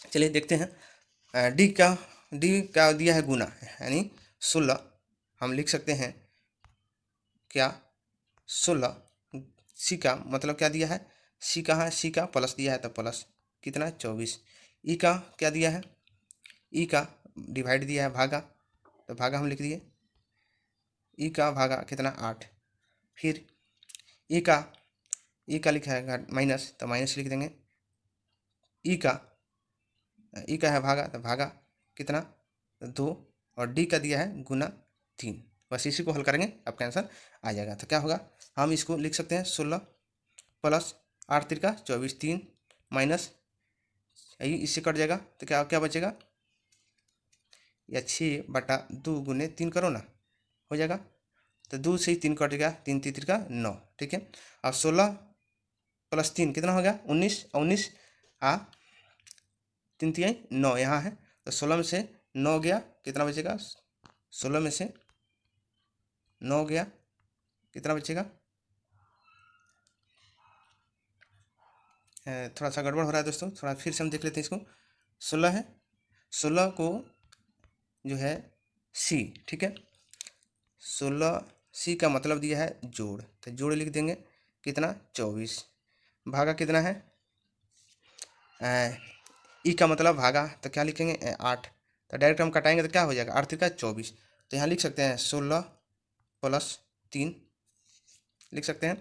चलिए देखते हैं। डी का दिया है गुना, यानी 16। हम लिख सकते हैं क्या 16। सी का मतलब क्या दिया है, सी का है, सी का प्लस दिया है तो प्लस कितना 24। ई का क्या दिया है, ई का डिवाइड दिया है भागा, तो भागा हम लिख दिए। ई का भागा कितना 8। फिर ई का लिखा है माइनस, तो माइनस लिख देंगे। ई का है भागा, तो भागा कितना 2 और डी का दिया है गुना 3। बस इसी को हल करेंगे, आपका आंसर आ जाएगा। तो क्या होगा, हम इसको लिख सकते हैं 16 प्लस 8 तिरका 24, 3 माइनस यही इससे कट जाएगा, तो क्या क्या बचेगा, या 6/2 गुने 3 करो ना, हो जाएगा। तो 2 से ही 3 कट गया, 3 3 तिरका 9, ठीक है। अब 16 प्लस 3 कितना हो गया 19, 19 3 3 9 यहाँ है, तो 16 में से 9 गया, कितना बचेगा, 16 में से 9 गया, कितना बचेगा। थोड़ा सा गड़बड़ हो रहा है दोस्तों, थोड़ा फिर से हम देख लेते हैं इसको। 16 है, 16 को जो है सी, ठीक है। 16 सी का मतलब दिया है जोड़, तो जोड़ लिख देंगे कितना 24। भागा कितना है, ई का मतलब भागा, तो क्या लिखेंगे 8। तो डायरेक्ट हम कटाएंगे तो क्या हो जाएगा 8 तिरका 24। तो यहाँ लिख सकते हैं 16 प्लस 3 लिख सकते हैं,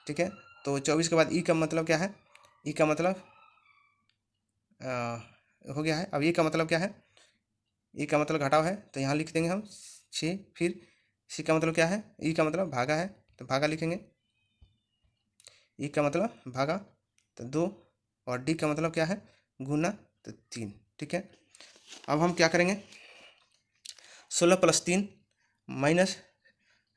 ठीक है। तो 24 के बाद ई का मतलब क्या है, ई का मतलब हो गया है। अब ई का मतलब क्या है, ई का मतलब घटाव है, तो यहाँ लिख देंगे हम 6। फिर सी का मतलब क्या है, ई का मतलब भागा है, तो भागा लिखेंगे। ई का मतलब भागा तो 2 और डी का मतलब क्या है गुना, तो 3, ठीक है। अब हम क्या करेंगे, 16 प्लस 3 माइनस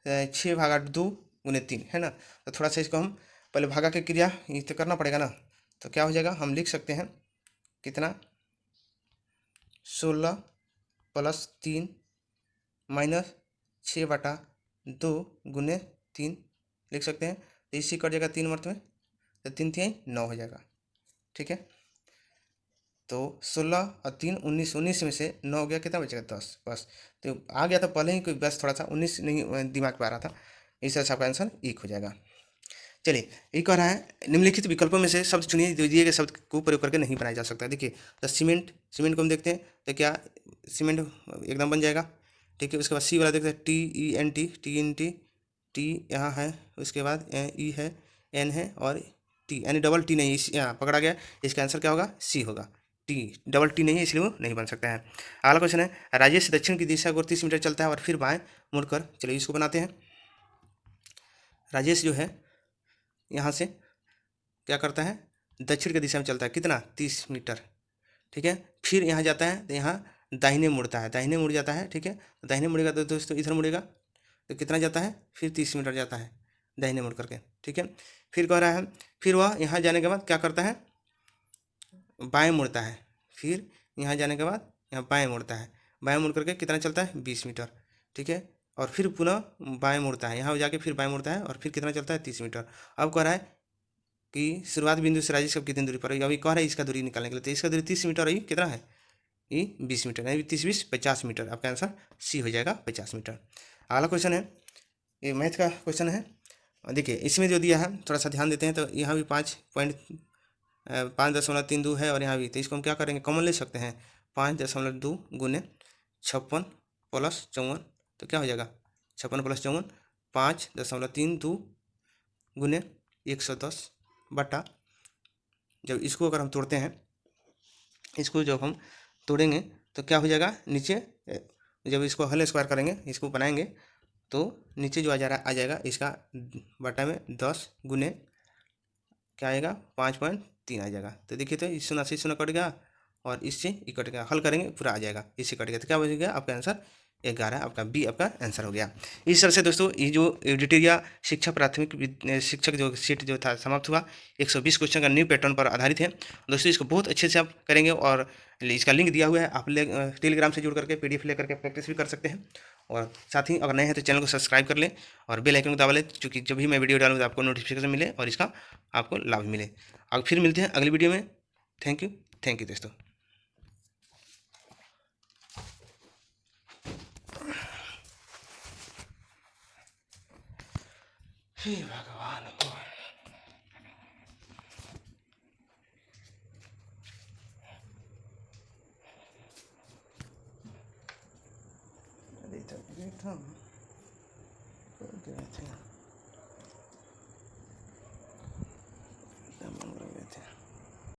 6/2 गुने 3, है ना। तो थोड़ा सा इसको हम पहले भागा के क्रिया ये तो करना पड़ेगा ना, तो क्या हो जाएगा, हम लिख सकते हैं कितना 16 प्लस 3 माइनस 6/2 गुने 3 लिख सकते हैं। तो इसी कट जाएगा 3 मर्त में, तो 3 3 9 हो जाएगा, ठीक है। तो 16 और 3 19, 19 में से 9 हो गया, कितना बचेगा 10, बस। तो आ गया था पहले ही कोई, बस थोड़ा सा 19 नहीं दिमाग पे आ रहा था, इस तरह से आपका आंसर 1 हो जाएगा। चलिए ये कह रहा है निम्नलिखित विकल्पों में से शब्द चुनिए जो दिए गए शब्द को प्रयोग करके नहीं बनाया जा सकता। देखिए तो सीमेंट को हम देखते हैं, तो क्या सीमेंट एकदम बन जाएगा, ठीक है। उसके बाद सी वाला देखते हैं TENT, टी यहाँ है, उसके बाद ई है, एन है और टी, यानी डबल टी नहीं, यहाँ पकड़ा गया। इसका आंसर क्या होगा, सी होगा। टी डबल टी नहीं है, इसलिए वो नहीं बन सकता है। अगला क्वेश्चन है, राजेश दक्षिण की दिशा को 30 मीटर चलता है और फिर बाएं मुड़कर, चलिए इसको बनाते हैं। राजेश जो है यहाँ से क्या करता है, दक्षिण की दिशा में चलता है, कितना 30 मीटर, ठीक है। फिर यहाँ जाता है तो यहाँ दाहिने मुड़ता है, दाहिने मुड़ जाता है, ठीक है। दाहिने मुड़ेगा तो दोस्तों इधर मुड़ेगा, तो कितना जाता है, फिर 30 मीटर जाता है दाहिने मुड़ करके, ठीक है। फिर कह रहा है, फिर वह यहाँ जाने के बाद क्या करता है, बाएं मुड़ता है। फिर यहाँ जाने के बाद यहाँ बाएं मुड़ता है, बाएं मुड़ करके कितना चलता है 20 मीटर, ठीक है। और फिर पुनः बाएं मुड़ता है, यहाँ जाके फिर बाएं मुड़ता है और फिर कितना चलता है 30 मीटर। अब कह रहा है कि शुरुआत बिंदु से राजेश कब कितनी दूरी पर है, अभी कह रहा है इसका दूरी निकालने के लिए, तो इसका दूरी 30 मीटर है, कितना है ये 20 मीटर, यानी 30 20 50 मीटर। आपका आंसर सी हो जाएगा 50 मीटर। अगला क्वेश्चन है, ये मैथ का क्वेश्चन है। देखिए इसमें जो दिया है थोड़ा सा ध्यान देते हैं, तो यहाँ भी 5.5.32 है और यहाँ भी, तो इसको हम क्या करेंगे, कॉमन ले सकते हैं। 5.2 गुने 56 प्लस 54, तो क्या हो जाएगा 56 प्लस 54 5.32 गुने 110 बटा, जब इसको अगर हम तोड़ते हैं, इसको जब हम तोड़ेंगे तो क्या हो जाएगा नीचे, जब इसको होल स्क्वायर करेंगे, इसको बनाएंगे, तो नीचे जो आ जाएगा इसका बटा में 10 गुने क्या आएगा 5.3 आ जाएगा। तो देखिए तो इस 0 से 0 कट गया और इससे ये कट गया, हल करेंगे पूरा आ जाएगा, इससे कट गया, तो क्या हो गया आपका आंसर 11, आपका बी आपका आंसर हो गया। इस तरह से दोस्तों ये जो एडिटोरिया शिक्षा प्राथमिक शिक्षक जो सीट जो था समाप्त हुआ, 120 क्वेश्चन का न्यू पैटर्न पर आधारित है दोस्तों। इसको बहुत अच्छे से आप करेंगे और इसका लिंक दिया हुआ है, आप टेलीग्राम से जुड़ करके PDF ले करके प्रैक्टिस भी कर सकते हैं। और साथ ही अगर नए हैं तो चैनल को सब्सक्राइब कर लें और बेल आइकन को दबा लें, क्योंकि जब भी मैं वीडियो डालूँ तो आपको नोटिफिकेशन मिले और इसका आपको लाभ मिले। अब फिर मिलते हैं अगली वीडियो में। थैंक यू दोस्तों। हे भगवान। अरे